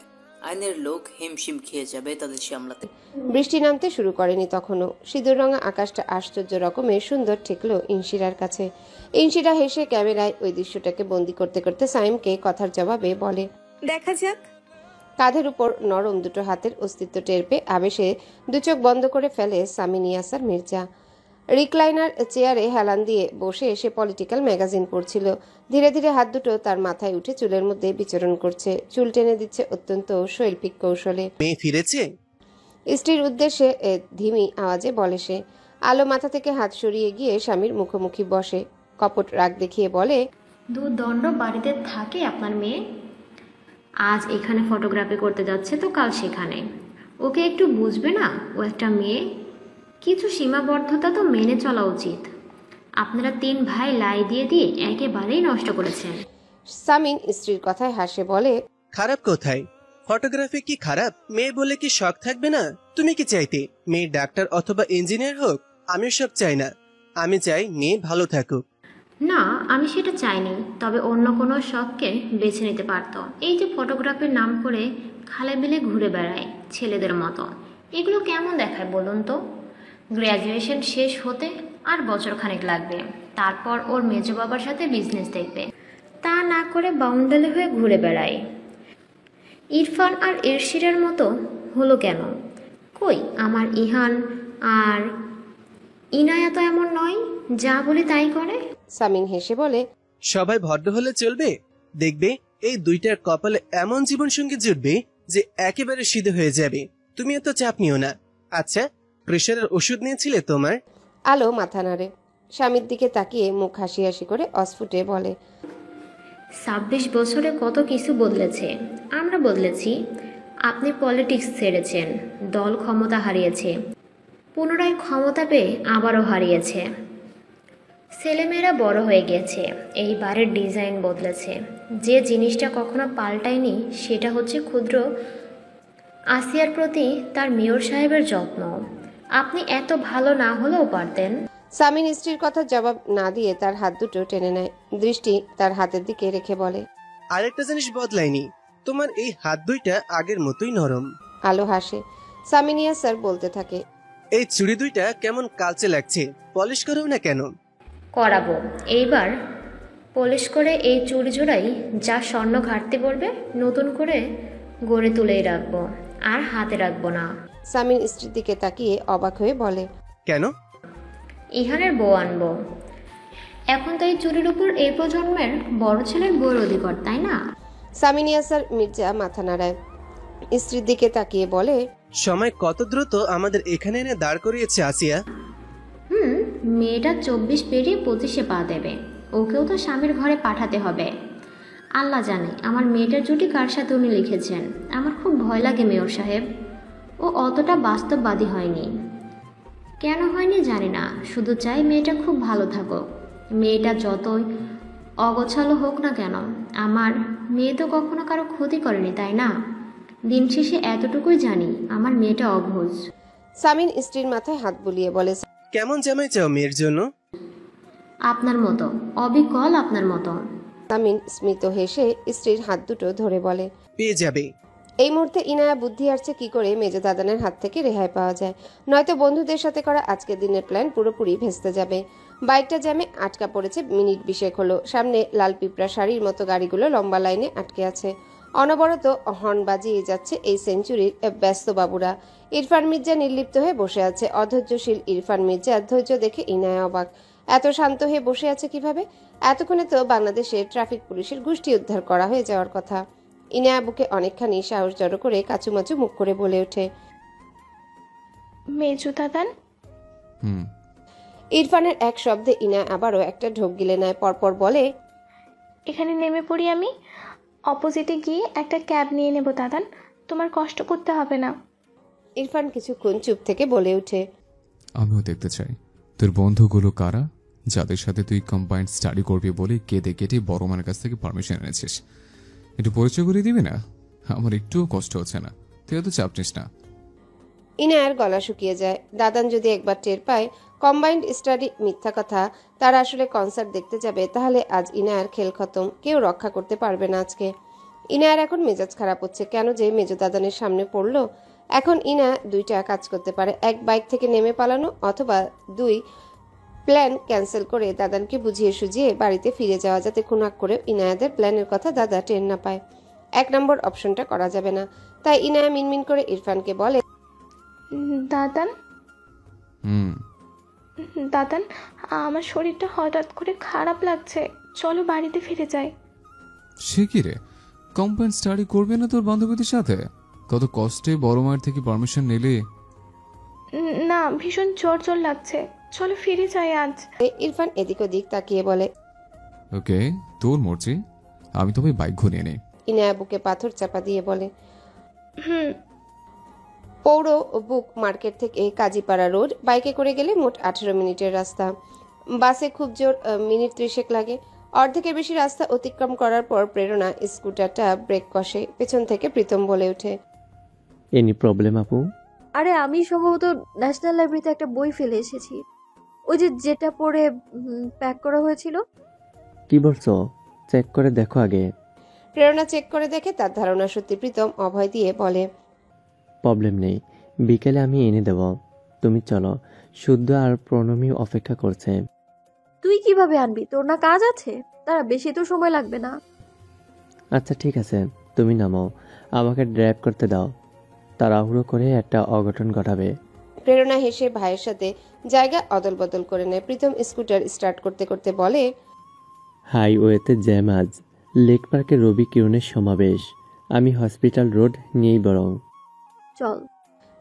আইনের লোক হিমশিম খেয়ে যাবে তাদের সামলাতে। বৃষ্টি নামতে শুরু করেনি তখনও। সিঁদুর রঙা আকাশটা আশ্চর্য রকমের সুন্দর ঠেকলো ইনশিরার কাছে। ইনশিরা হেসে ক্যামেরায় ওই দৃশ্যটাকে বন্দি করতে করতে সাইমকে কথার জবাবে বলে, দেখা যাক। কাঁধের উপর নরম দুটো হাতের অস্তিত্ব টের পেয়ে আবেশে দু চোখ বন্ধ করে ফেলে সামিন ইয়াসার মির্জা। রিক্লাইনার চেয়ারে হেলান দিয়ে বসে এসে পলিটিক্যাল ম্যাগাজিন পড়ছিল। ধীরে ধীরে হাত দুটো তার মাথায় উঠে চুলের মধ্যে বিচরণ করছে, চুল টেনে দিচ্ছে অত্যন্ত শৈল্পিক কৌশলে। মেয়ে ফিরেছে? স্ত্রীর উদ্দেশ্যে ধিমি আওয়াজে বলে সে। আলো মাথা থেকে হাত সরিয়ে গিয়ে স্বামীর মুখোমুখি বসে, কপট রাগ দেখিয়ে বলে, দুদণ্ড বাড়িতে থাকে আপনার মেয়ে, আজ এখানে ফটোগ্রাফি করতে যাচ্ছে তো কাল সেখানে। ওকে একটু বুঝবে না? ও একটা মেয়ে, কিছু সীমাবদ্ধতা তো মেনে চলা উচিত। আপনারা 3 ভাই লাই দিয়ে দিয়ে একেবারেই নষ্ট করেছেন। সামিন স্ত্রীর কথায় হাসে বলে, খারাপ কোথায়? ফটোগ্রাফি কি খারাপ? মেয়ে বলে কি শখ থাকবে না? তুমি কি চাইতে মেয়ে ডাক্তার অথবা ইঞ্জিনিয়ার হোক? আমি সব চাই না, আমি চাই মেয়ে ভালো থাকুক। না, আমি সেটা চাইনি, তবে অন্য কোনো শখকে বেছে নিতে পারতো। এই যে ফটোগ্রাফির নাম করে খালে বিলে ঘুরে বেড়ায় ছেলেদের মতো, এগুলো কেমন দেখায় বলুন তো? গ্র্যাজুয়েশন শেষ হতে আর বছরখানেক লাগবে, তারপর ওর মেজো বাবার সাথে বিজনেস দেখবে। তা না করে বাউন্ডালে হয়ে ঘুরে বেড়ায়। ইরফান আর এরশিরের মতো হলো কেন? কই আমার ইহান আর ইনায়া তো এমন নয়, যা বলে তাই করে। সামিন হেসে বলে, সবাই ভদ্র হলে চলবে? দেখবে এই দুইটার কপালে এমন জীবন সঙ্গী জুটবে যে একেবারে সিধে হয়ে যাবে। তুমি এত চাপ নিও না। আচ্ছা, প্রেশারের ওষুধ নিয়েছিলে তোমার? আলো মাথা নাড়ে। স্বামীর দিকে তাকিয়ে মুখ হাসি হাসি করে অস্ফুটে বলে, 26 বছরে কত কিছু বদলেছে। আমরা বদলেছি। আপনি পলিটিক্স ছেড়েছেন, দল ক্ষমতা হারিয়েছে, পুনরায় ক্ষমতা পেয়ে আবারও হারিয়েছে। ছেলেমেয়েরা বড় হয়ে গেছে, এই বাড়ির ডিজাইন বদলেছে। যে জিনিসটা কখনো পাল্টায়নি সেটা হচ্ছে ক্ষুদ্র আসিয়ার প্রতি তার মেয়র সাহেবের যত্ন। আপনি এত ভালো না হলেও পারতেন। সামিন স্ত্রীর কথা জবাব না দিয়ে তার হাত দুটো টেনে নেয়, দৃষ্টি তার হাতের দিকে রেখে বলে, আরেকটা জিনিস বদলায়নি, তোমার এই হাত দুইটা আগের মতোই নরম। আলো হাসে। সামিনিয়া স্যার বলতে থাকে, এই চুড়ি দুইটা কেমন কালচে লাগছে, পলিশ করো না কেন? করাবো। এইবার পলিশ করে এই চুড়ি জোড়াই যা স্বর্ণ ঘাটতি পড়বে নতুন করে গড়ে তুলেই রাখবো, আর হাতে রাখবো না। সামিন স্ত্রীর দিকে তাকিয়ে অবাক হয়ে বলে, কেন? ইহানের বউ আনবো। এখন তো এই চুরির উপর এই প্রজন্মের বড় ছেলের বউর অধিকার, তাই না? সামিনিয়া স্যার মির্জা মাথা নাড়ায়, স্ত্রীর দিকে তাকিয়ে বলে, সময় কত দ্রুত আমাদের এখানে এনে দাঁড় করিয়েছে আসিয়া। মেয়েটা 24 পেরিয়ে 25-এ পা দেবে, ওকেও তো স্বামীর ঘরে পাঠাতে হবে। আল্লাহ জানে আমার মেয়েটার জুটি কার সাথে উনি লিখেছেন। আমার খুব ভয় লাগে মেয়র সাহেব, ও অতটা বাস্তববাদী হয়নি। কেন হয়নি জানি না, শুধু চাই মেয়েটা খুব ভালো থাকুক। মেয়েটা যতই অগোছালো হোক না কেন, আমার মেয়ে তো কখনো কারো ক্ষতি করেনি, তাই না? দিন শেষে এতটুকুই জানি, আমার মেয়েটা অবুঝ। সামিন স্ত্রীর মাথায় হাত বুলিয়ে বলে, কেমন জামাই চাও মেয়ের জন্য? আপনার মতো, অবিকল আপনার মতো। সামিন স্মিত হেসে স্ত্রীর হাত দুটো ধরে বলে, পেয়ে যাবে। এই মুহূর্তে ইনায়া বুদ্ধি আসছে কি করে মেজো দাদানের হাত থেকে রেহাই পাওয়া যায়, নয়তো বন্ধুদের সাথে করা আজকের দিনের প্ল্যান পুরোপুরি ভেস্তে যাবে। বাইকটা জ্যামে আটকা পড়েছে, মিনিট 20 হলো। সামনে লাল পিঁপড়া শাড়ির মতো গাড়িগুলো লম্বা লাইনে আটকে আছে। অনবরত হর্ন বাজিয়ে যাচ্ছে এই সেঞ্চুরির ব্যস্ত বাবুরা। ইরফান মির্জা নির্লিপ্ত হয়ে বসে আছে। অধৈর্যশীল ইরফান মির্জার ধৈর্য দেখে ইনায়া অবাক। এত শান্ত হয়ে বসে আছে কিভাবে? এতক্ষণে তো বাংলাদেশে ট্রাফিক পুলিশের গোষ্ঠী উদ্ধার করা হয়ে যাওয়ার কথা। ইনায়া বুকে অনেকখানি সাহস জড়ো করে কাচুমাচু মুখ করে বলে ওঠে, মেজু দাদান। ইরফানের এক শব্দে ইনায়া আবারও একটা ঢোক গিলে নেয়। পরপর বলে, এখানে নেমে পড়ি আমি, অপোজিটে গিয়ে একটা ক্যাব নিয়ে নেব দাদান, তোমার কষ্ট করতে হবে না। ইরফান কিছুক্ষণ চুপ থেকে বলে ওঠে, আমিও দেখতে চাই তোর বন্ধুগুলো কারা, যাদের সাথে তুই কম্বাইন্ড স্টাডি করবি বলে কেটে কেটে বড় মানের কাছ থেকে পারমিশন এনেছিস। একটু পরিচয় করে দিবি না? আমার একটুও কষ্ট হচ্ছে না, তুই এত চাপ নিস না। ইনায়ার গলা শুকিয়ে যায়। দাদান যদি একবার টের পায় কম্বাইন্ড স্টাডি মিথ্যা কথা, তারা আসলে কনসার্ট দেখতে যাবে, তাহলে আজ ইনায়ার খেল খতম, কেউ রক্ষা করতে পারবে না আজকে। ইনায়ার এখন মেজাজ খারাপ হচ্ছে, কেন যে মেজো দাদানের সামনে পড়লো। এখন ইনা দুইটা কাজ করতে পারে, এক বাইক থেকে নেমে পালানো, অথবা দুই প্ল্যান ক্যান্সেল করে দাদানকে বুঝিয়ে সুঝিয়ে বাড়িতে ফিরে যাওয়া, যাতে খুনাক করে ইনায়াদের প্ল্যানের কথা দাদা টের না পায়। 1 নম্বর অপশনটা করা যাবে না। তাই ইনায়া মিনমিন করে ইরফানকে বলে, দাদান দাদান, আমার শরীরটা হঠাৎ করে খারাপ লাগছে, চলো বাড়িতে ফিরে যাই। সে কি রে, কম্বাইন্ড স্টাডি করবে না তোর বান্ধবীদের সাথে? কত কষ্টে বড় মায়ের থেকে পারমিশন নিলে। না, ভীষণ জোর জোর লাগছে, চলো ফিরে যাই আজ। ইরফান এদিক ওদিক তাকিয়ে বলে, ওকে, তোর মর্জি, আমি তবে বাইক ঘুরিয়ে নেই। ইনায়া বুকে পাথর চাপা দিয়ে বলে, পৌর বুক মার্কেট থেকে কাজীপাড়া রোড বাইকে করে গেলে মোট 18 মিনিটের রাস্তা। বাসে খুব জোর মিনিট 30 লাগে। অর্ধেকের বেশি রাস্তা অতিক্রম করার পর প্রেরণা স্কুটারটা ব্রেক কষে। পেছন থেকে প্রীতম বলে ওঠে, এনি প্রবলেম আপু? আরে আমি সম্ভবত ন্যাশনাল লাইব্রেরিতে একটা বই ফেলে এসেছি, ওই যেটা পড়ে প্যাক করা হয়েছিল। কি বলছো? চেক করে দেখো আগে। প্রেরণা চেক করে দেখে তার ধারণা সত্যি। প্রীতম অভয় দিয়ে বলে, প্রবলেম নেই, বিকেলে আমি এনে দেব। তুমি চলো, শুদ্ধ আর প্রণমী অপেক্ষা করছে। তুই কিভাবে আনবি? তোর না কাজ আছে? তারা বেশি তো সময় লাগবে না। আচ্ছা ঠিক আছে, তুমি নামো, আমাকে ড্রাইভ করতে দাও। তাড়াহুড়ো করে একটা অঘটন ঘটাবে। প্রেরণা হেসে ভাইয়ের সাথে জায়গা অদল বদল করে নেয়। প্রীতম স্কুটার স্টার্ট করতে করতে বলে, হাইওয়েতে জ্যাম আজ, লেক পার্কে রবি কিরণের সমাবেশ। আমি হসপিটাল রোড নিয়েই বরং। চল।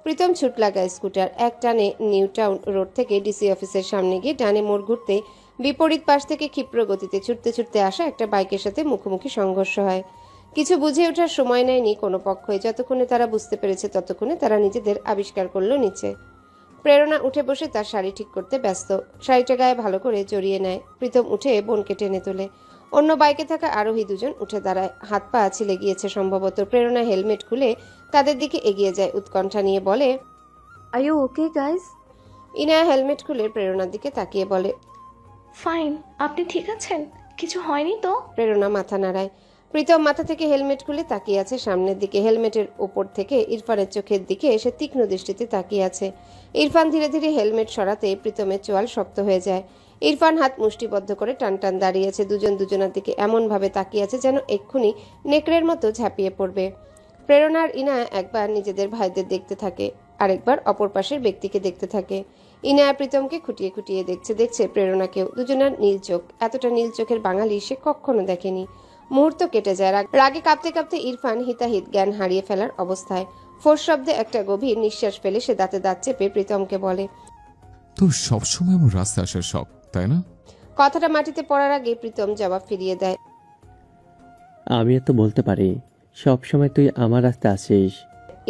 প্রীতম ছুট লাগায় স্কুটার। এক টানে নিউ টাউন রোড থেকে ডিসি অফিসের সামনে গিয়ে ডানে মোড় ঘুরতে বিপরীত পাশ থেকে ক্ষিপ্র গতিতে ছুটতে ছুটতে আসা একটা বাইকের সাথে মুখোমুখি সংঘর্ষ হয়। কিছু বুঝে ওঠার সময় নেয়নি কোনো পক্ষই। যতক্ষণে তারা বুঝতে পেরেছে ততক্ষণে তারা নিজেদের আবিষ্কার করলো নিচে। প্রেরণা উঠে বসে তার শাড়ি ঠিক করতে ব্যস্ত। শাড়িটা গায়ে ভালো করে জড়িয়ে নেয়। প্রীতম উঠে বোনকে টেনে তোলে। অন্য বাইকে থাকা আরোহী দুজন উঠে দাঁড়ায়। হাত পা ছিলে গিয়েছে সম্ভবত। প্রেরণা হেলমেট খুলে তাদের দিকে এগিয়ে যায়, উৎকণ্ঠা নিয়ে বলে, are you okay guys? Inaya helmet খুলে প্রেরণার দিকে তাকিয়ে বলে, ফাইন। আপনি ঠিক আছেন? কিছু হয়নি তো? প্রেরণা মাথা নাড়ায়। প্রীতম মাথা থেকে হেলমেট খুলে তাকিয়ে আছে সামনের দিকে। হেলমেটের ওপর থেকে ইরফানের চোখের দিকে এসে তীক্ষ্ণ দৃষ্টিতে তাকিয়ে আছে। ইরফান ধীরে ধীরে হেলমেট সরাতে প্রীতমের চোয়াল শক্ত হয়ে যায়। ইরফান হাত মুষ্টিবদ্ধ করে টান টান দাঁড়িয়ে আছে। দুজন দুজনের দিকে এমন ভাবে তাকিয়ে আছে যেন এক্ষুনি নেকড়ের মতো ঝাঁপিয়ে পড়বে। প্রেরণার ইনায়া একবার নিজেদের ভাইদের দেখতে থাকে, আরেকবার অপর পাশের ব্যক্তিকে দেখতে থাকে। ইনায়া প্রীতমকে খুঁটিয়ে খুঁটিয়ে দেখছে প্রেরণাকেও। দুজনের নীল চোখ, এতটা নীল চোখের বাঙালি সে কখনো দেখেনি। মুহূর্ত কেটে যায়। রাগে কাঁপতে কাঁপতে ইরফান হিতাহিত জ্ঞান হারিয়ে ফেলার অবস্থায়। ফোঁস শব্দে একটা গভীর নিঃশ্বাস ফেলে সে দাঁতে দাঁত চেপে প্রীতমকে বলে, তোর সবসময় আমার রাস্তা আসার শখ, তাই না? কথাটা মাটিতে পড়ার আগে প্রীতম জবাব ফিরিয়ে দেয়, আমিও তো বলতে পারি, সব সময় তুই আমার রাস্তায় আসিস।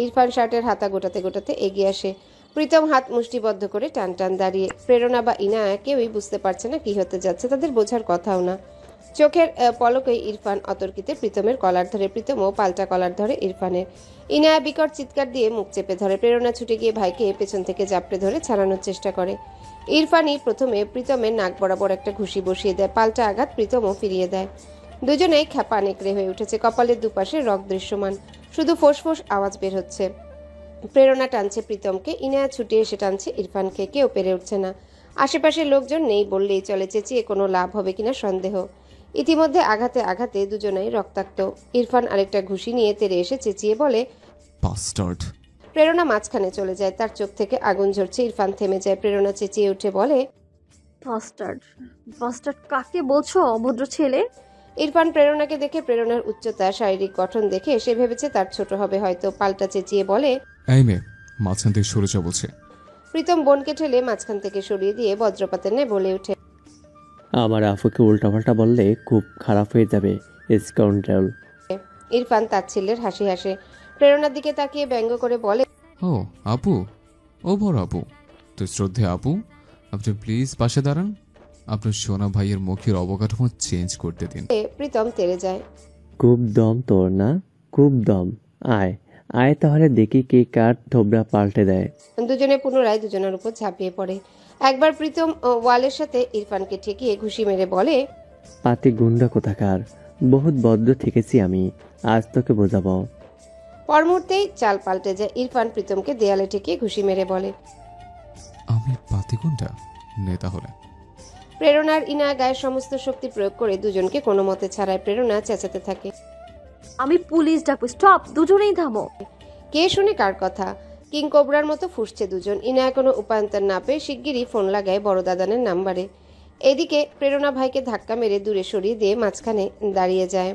ইরফান শার্টের হাতা গোটাতে গোটাতে এগিয়ে আসে। প্রীতম হাত মুষ্টিবদ্ধ করে টান টান দাঁড়িয়ে। প্রেরণা বা ইনায়া কেউই বুঝতে পারছে না কি হতে যাচ্ছে, তাদের বোঝার কথাও না। চোখের পলকে ইরফান অতর্কিতে প্রীতমের কলার ধরে, প্রীতমও পাল্টা কলার ধরে ইরফানের। ইনায়া বিকট চিৎকার দিয়ে মুখ চেপে ধরে। প্রেরণা ছুটে গিয়ে ভাইকে পেছন থেকে জাপড়ে ধরে ছাড়ানোর চেষ্টা করে। ইরফানই প্রথমে প্রীতমের নাক বরাবর একটা ঘুষি বসিয়ে দেয়। পাল্টা আঘাত প্রীতমও ফিরিয়ে দেয়। দুজনেই খ্যাপা নেকড়ে হয়ে উঠেছে। কপালের দুপাশে রক দৃশ্যমান, শুধু ফোঁস আওয়াজ বের হচ্ছে। প্রেরণা টানছে প্রীতমকে, ইনায়া ছুটে এসে টানছে ইরফানকে। কেউ পেরে উঠছে না। আশেপাশের লোকজন নেই বললেই চলে। চেঁচিয়ে কোনো লাভ হবে কিনা সন্দেহ। ইতিমধ্যে আঘাতে আঘাতে দুজনেই রক্তাক্ত। ইরফান আরেকটা ঘুষি নিয়ে তেড়ে এসে চেঁচিয়ে বলে, বাস্টার্ড। প্রেরণা মাঝখানে চলে যায়। তার চোখ থেকে আগুন ঝরছে। ইরফান থেমে যায়। প্রেরণা চেঁচিয়ে উঠে বলে, বাস্টার্ড? বাস্টার্ড কাকে বলছো, অভদ্র ছেলে? ইরফান প্রেরণাকে দেখে, প্রেরণার উচ্চতা, শারীরিক গঠন দেখে সে ভেবেছে তার ছোট হবে হয়তো। পাল্টা চেঁচিয়ে বলে, এই মেয়ে, মাঝখান থেকে সরে যা বলছে। প্রীতম বোনকে ঠেলে মাঝখান থেকে সরিয়ে দিয়ে বজ্রপাতের ন্যায় বলে ওঠে, আমার আফুকে উল্টাপাল্টা বললে খুব খারাপ হয়ে যাবে স্কাউন্ডারেল। ইরফান তাচ্ছিল্যের হাসি হাসে। প্রেরণার দিকে তাকিয়ে ব্যঙ্গ করে বলে, ও আপু, ও বড় আপু, তো শ্রদ্ধে আপু, আপনি প্লিজ পাশে দাঁড়ান। আপনার সোনা ভাইয়ের মুখের অবকাঠামো চেঞ্জ করতে দিন। প্রীতম তেড়ে যায়। খুব দম তোর না? খুব দম। আয় আয় তাহলে দেখি কে কার থোবড়া পাল্টে দেয়। দুজনে পুনরায় দুজনের উপর ঝাঁপিয়ে পড়ে। একবার প্রীতম ওয়ালের সাথে ইরফানকে ঠেকিয়ে ঘুষি মেরে বলে, পাতি গুন্ডা কোথাকার, বহুত বদ্ধ থেকেছি আমি, আজ তোকে বোঝাবো। পর মুহূর্তেই চাল পাল্টে যায়। ইরফান প্রীতমকে দেয়ালে ঠেকিয়ে ঘুষি মেরে বলে, আমি পাতি গুন্ডা? নেতা হলে। প্রেরণার ইনা গায়ের সমস্ত শক্তি প্রয়োগ করে দুজনকে কোনো মতে ছাড়ায়। প্রেরণা চেঁচাতে থাকে, আমি পুলিশ ডাকবো। স্টপ, দুজনেই থামো। কে শুনে কার কথা? কিং কোবরার মতো ফুঁসছে দুজন। ইনায়া কোনো উপায়ন্তর না পেয়ে শিগগিরই ফোন লাগায় বড় দাদানের নাম্বারে। এদিকে প্রেরণা ভাইকে ধাক্কা মেরে দূরে সরিয়ে দিয়ে মাঝখানে দাঁড়িয়ে যায়।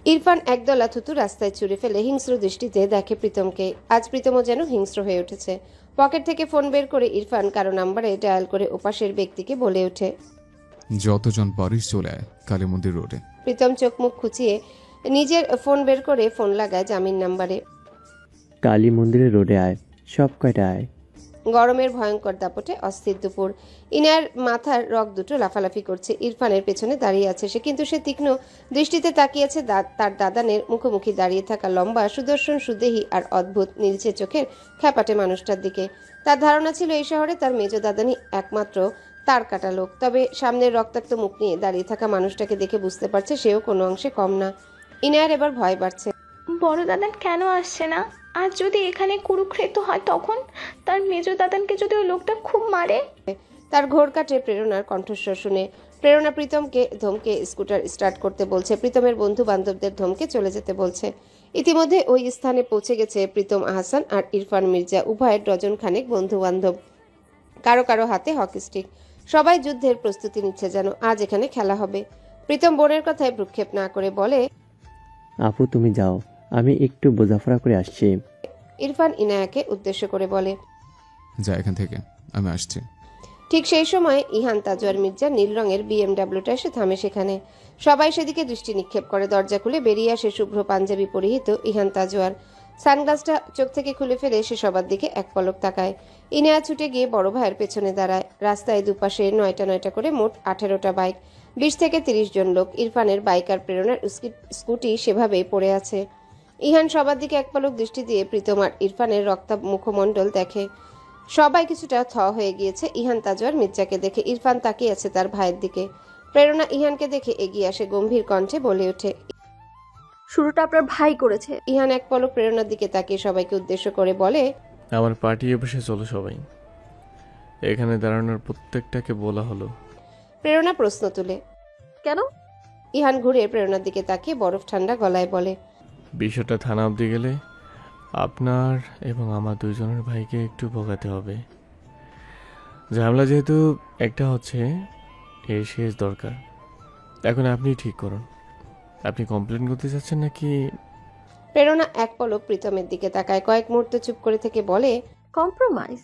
ইরফান একদলা থুতু রাস্তায় ছুঁড়ে ফেলে হিংস্র দৃষ্টিতে দেখে প্রীতমকে। আজ প্রীতমও যেন হিংস্র হয়ে উঠেছে। পকেট থেকে ফোন বের করে ইরফান কারো নাম্বারে ডায়াল করে ওপাশের ব্যক্তিকে বলে ওঠে, যতজন পারিস চলে আয় কালী মন্দির রোডে। প্রীতম চোখ মুখ খুঁচিয়ে নিজের ফোন বের করে ফোন লাগায় জামিন নাম্বারে। কালী মন্দিরের রোডে আয়, সব কয়টা আয়। গরমের ভয়ঙ্কর দাপটে অস্থির দুপুর। ইনার মাথার রগ দুটো লাফালাফি করছে। ইরফানের পেছনে দাঁড়িয়ে আছে সে, কিন্তু সে তীক্ষ্ণ দৃষ্টিতে তাকিয়েছে তার দাদানের মুখোমুখি দাঁড়িয়ে থাকা লম্বা সুদর্শন সুদেহী আর অদ্ভুত নীলচে চোখের খ্যাপাটে মানুষটার দিকে। তার ধারণা ছিল এই শহরে তার মেজ দাদানি একমাত্র তার কাটা লোক। তবে সামনের রক্তাক্ত মুখ নিয়ে দাঁড়িয়ে থাকা মানুষটাকে দেখে বুঝতে পারছে সেও কোনো অংশে কম না। ইনায়ার এবার ভয় বাড়ছে। বড় দাদান কেন আসছে না? আর যদি এখানে কুরুক্ষেত্র হয় তখন তার মেজ দাদানকে যদি ওই লোকটা খুব মারে। তার ঘোর কাটে প্রেরণার কণ্ঠস্বর শুনে। প্রেরণা প্রীতমকে ধমকে স্কুটার স্টার্ট করতে বলছে, প্রীতমের বন্ধু বান্ধবদের ধমকে চলে যেতে বলছে। ইতিমধ্যে ওই স্থানে পৌঁছে গেছে প্রীতম আহসান আর ইরফান মির্জা, উভয়ের ডজন খানেক বন্ধু বান্ধব। কারো কারো হাতে হকি স্টিক। সবাই যুদ্ধের প্রস্তুতি নিচ্ছে, যেন আজ এখানে খেলা হবে। প্রীতম বোনের কথায় ভ্রুক্ষেপ না করে বলে, আপু তুমি যাও, আমি একটু বোঝাপড়া করে আসছি। ইরফান ইনায়াকে উদ্দেশ্য করে বলে, যা এখান থেকে, আমি আসছি। ঠিক সেই সময় ইহান তাজওয়ার মির্জা নীল রঙের বিএমডাব্লিউটা এসে থামে সেখানে। সবাই সেদিকে দৃষ্টি নিক্ষেপ করে। দরজা খুলে বেরিয়ে আসে শুভ্র পাঞ্জাবি পরিহিত ইহান তাজওয়ার। সানগ্লাসটা চোখ থেকে খুলে ফেলে সে সবার দিকে এক পলক তাকায়। ইনায়া ছুটে গিয়ে বড় ভাইয়ের পেছনে দাঁড়ায়। রাস্তায় দুপাশে 9টা করে মোট 18টা বাইক, 20 থেকে 30 জন লোক। ইরফানের বাইক আর প্রেরণার স্কুটি সেভাবেই পড়ে আছে। ইহান সবার দিকে এক পলক দৃষ্টি দিয়ে প্রীতম আর ইরফানের রক্তাভ মুখমণ্ডল দেখে। সবাই কিছুটা থ হয়ে গিয়েছে ইহান তাজওয়ার মির্জাকে দেখে। ইরফান তাকিয়ে আছে তার ভাইয়ের দিকে। প্রেরণা ইহানকে দেখে এগিয়ে আসে, গম্ভীর কণ্ঠে বলে ওঠে, শুরুটা আপনার ভাই করেছে। ইহান এক পলক প্রেরণার দিকে তাকিয়ে সবাইকে উদ্দেশ্য করে বলে, আমার পার্টি অফিসে চলো সবাই। এখানে দাঁড়ানোর প্রত্যেকটাকে বলা হলো। প্রেরণা প্রশ্ন তুলে, কেন? ইহান ঘুরে প্রেরণার দিকে তাকিয়ে বরফ ঠান্ডা গলায় বলে, বিষয়টা থানা অবধি গেলে আপনার এবং আমার দুইজনের ভাইকে একটু ভোগাতে হবে। ঝামেলা যেহেতু একটা হচ্ছে, এর শেষ দরকার। এখন আপনি ঠিক করুন, আপনি কমপ্লেন করতে চাচ্ছেন নাকি? প্রেরণা এক পলক প্রীতমের দিকে তাকায়, কয়েক মুহূর্ত চুপ করে থেকে বলে, কম্প্রোমাইজ।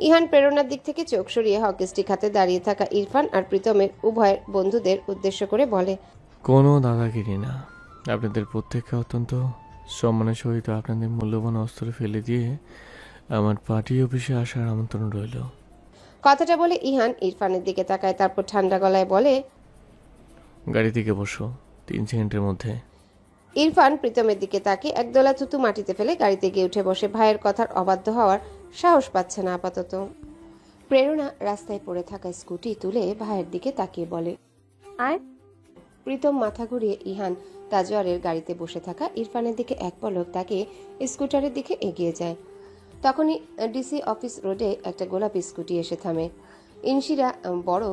ইহান প্রেরণার দিক থেকে চোখ সরিয়ে হকি স্টিক হাতে দাঁড়িয়ে থাকা ইরফান আর প্রীতমের উভয়ের বন্ধুদের উদ্দেশ্য করে বলে, কোনো দাদাগিরি না। আপনাদের প্রত্যেককে অত্যন্ত সম্মানের সহিত আপনাদের মূল্যবান অস্ত্র ফেলে দিয়ে আমার পার্টি অফিসে আসার আমন্ত্রণ রইল। কথাটা বলে ইহান ইরফানের দিকে তাকায়, তারপর ঠান্ডা গলায় বলে, গাড়ি থেকে বসো 3 সেকেন্ডের মধ্যে। ইরফান প্রীতমের দিকে তাকিয়ে একদলা থুতু মাটিতে ফেলে গাড়িতে গিয়ে উঠে বসে। ভাইয়ের কথার অবাধ্য হওয়ার সাহস পাচ্ছে না আপাতত। প্রেরণা রাস্তায় পড়ে থাকা স্কুটি তুলে ভাইয়ের দিকে তাকিয়ে বলে, আয়। প্রীতম মাথা ঘুরিয়ে ইহান তাজওয়ারের গাড়িতে বসে থাকা ইরফানের দিকে এক পলক তাকিয়ে স্কুটারের দিকে এগিয়ে যায়। তখনই ডিসি অফিস রোডে একটা গোলাপি স্কুটি এসে থামে। ইনশিরা বড়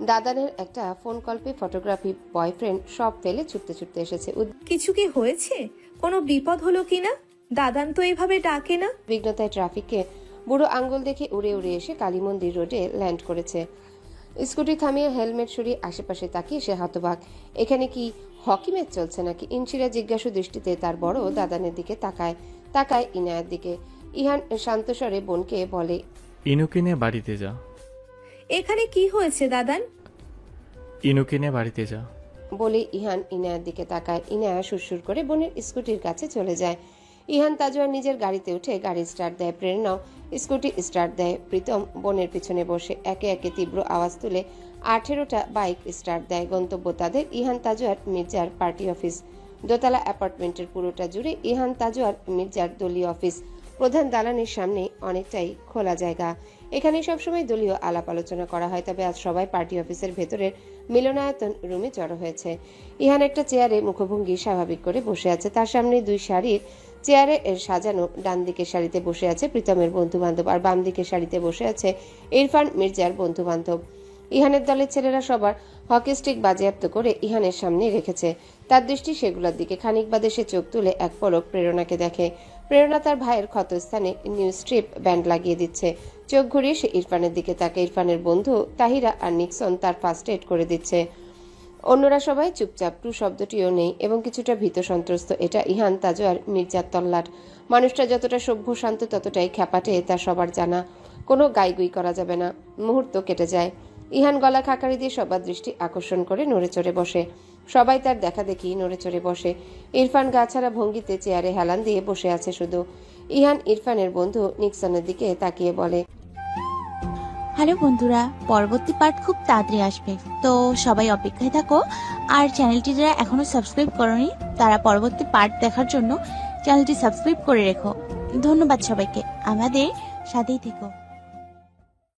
দাদানের একটা ফোন কল পেয়ে ফটোগ্রাফি বয়ফ্রেন্ড সব ফেলে ছুটতে ছুটতে এসেছে। কিছু কি হয়েছে? কোনো বিপদ হলো কিনা? দাদান তো এইভাবে ডাকে না। বিঘ্নতায় ট্রাফিককে বুড়ো আঙ্গুল দেখে উড়ে উড়ে এসে কালী মন্দির রোডে ল্যান্ড করেছে। স্কুটি থামিয়ে হেলমেট সরিয়ে আশেপাশে তাকিয়ে সে হতবাক। এখানে কি হকি ম্যাচ চলছে নাকি? ইনশিরা জিজ্ঞাসু দৃষ্টিতে তার বড় দাদানের দিকে তাকায় ইনায়ার দিকে। ইহান শান্ত স্বরে বোনকে বলে, ইনুকে নিয়ে বাড়িতে যা। এখানে কি হয়েছে দাদান? ইনুকে নিয়ে বাড়িতে যা বলে ইহান ইনায়ার দিকে তাকায়। ইনায়া সুরসুর করে বোনের স্কুটির কাছে চলে যায়। ইহান তাজওয়ার নিজের গাড়িতে উঠে গাড়ি স্টার্ট দেয়। প্রেরণাও স্কুটি স্টার্ট দেয়। প্রীতম বোনের পিছনে বসে একে একে তীব্র আওয়াজ তুলে 18টা বাইক স্টার্ট দেয়। গন্তব্য তাদের ইহান তাজওয়ার মির্জার পার্টি অফিস। দোতলা অ্যাপার্টমেন্টের পুরোটা জুড়ে ইহান তাজওয়ার মির্জার দলীয় অফিস। প্রধান দালানের সামনে অনেকটাই খোলা জায়গা। এখানে সবসময় দলীয় আলাপ আলোচনা করা হয়, তবে আজ সবাই পার্টি অফিসের ভেতরের মিলনায়তন রুমে জড়ো হয়েছে। ইহান একটা চেয়ারে মুখভঙ্গি স্বাভাবিক করে বসে আছে। তার সামনে 2 সারির চেয়ারে সাজানো। ডান দিকের সারিতে বসে আছে প্রীতমের বন্ধু বান্ধব, আর বাম দিকের সারিতে বসে আছে ইরফান মির্জার বন্ধু বান্ধব। ইহানের দলের ছেলেরা সবার হকি স্টিক বাজেয়াপ্ত করে ইহানের সামনে রেখেছে। তার দৃষ্টি সেগুলোর দিকে। খানিক বাদে সে চোখ তুলে এক পলক প্রেরণাকে দেখে। প্রেরণা তার ভাইয়ের ক্ষতস্থানে নিউ স্ট্রিপ ব্যান্ড লাগিয়ে দিচ্ছে। চোখ ঘুরিয়ে সে ইরফানের দিকে তাকে। ইরফানের বন্ধু তাহিরা আর নিক্সন তার ফার্স্ট এড করে দিচ্ছে। অন্যরা সবাই চুপচাপ, টু শব্দটিও নেই এবং কিছুটা ভীত সন্ত্রস্ত। এটা ইহান তাজওয়ার মির্জার তল্লাট। মানুষটা যতটা সভ্য শান্ত ততটাই খ্যাপাটে, তা সবার জানা। কোনো গাইগুই করা যাবে না। মুহূর্ত কেটে যায়। ইহান গলা খাকারি দিয়ে সবার দৃষ্টি আকর্ষণ করে নড়ে চড়ে বসে। সবাই তার দেখা দেখি নড়ে চড়ে বসে। ইরফান গা ছাড়া ভঙ্গিতে চেয়ারে হেলান দিয়ে বসে আছে শুধু। ইহান ইরফানের বন্ধু নিক্সনের দিকে তাকিয়ে বলে, হ্যালো বন্ধুরা, পরবর্তী পার্ট খুব তাড়াতাড়ি আসবে, তো সবাই অপেক্ষায় থাকো। আর চ্যানেলটি যারা এখনো সাবস্ক্রাইব করনি তারা পরবর্তী পার্ট দেখার জন্য চ্যানেলটি সাবস্ক্রাইব করে রেখো। ধন্যবাদ সবাইকে, আমাদের সাথেই থেকো।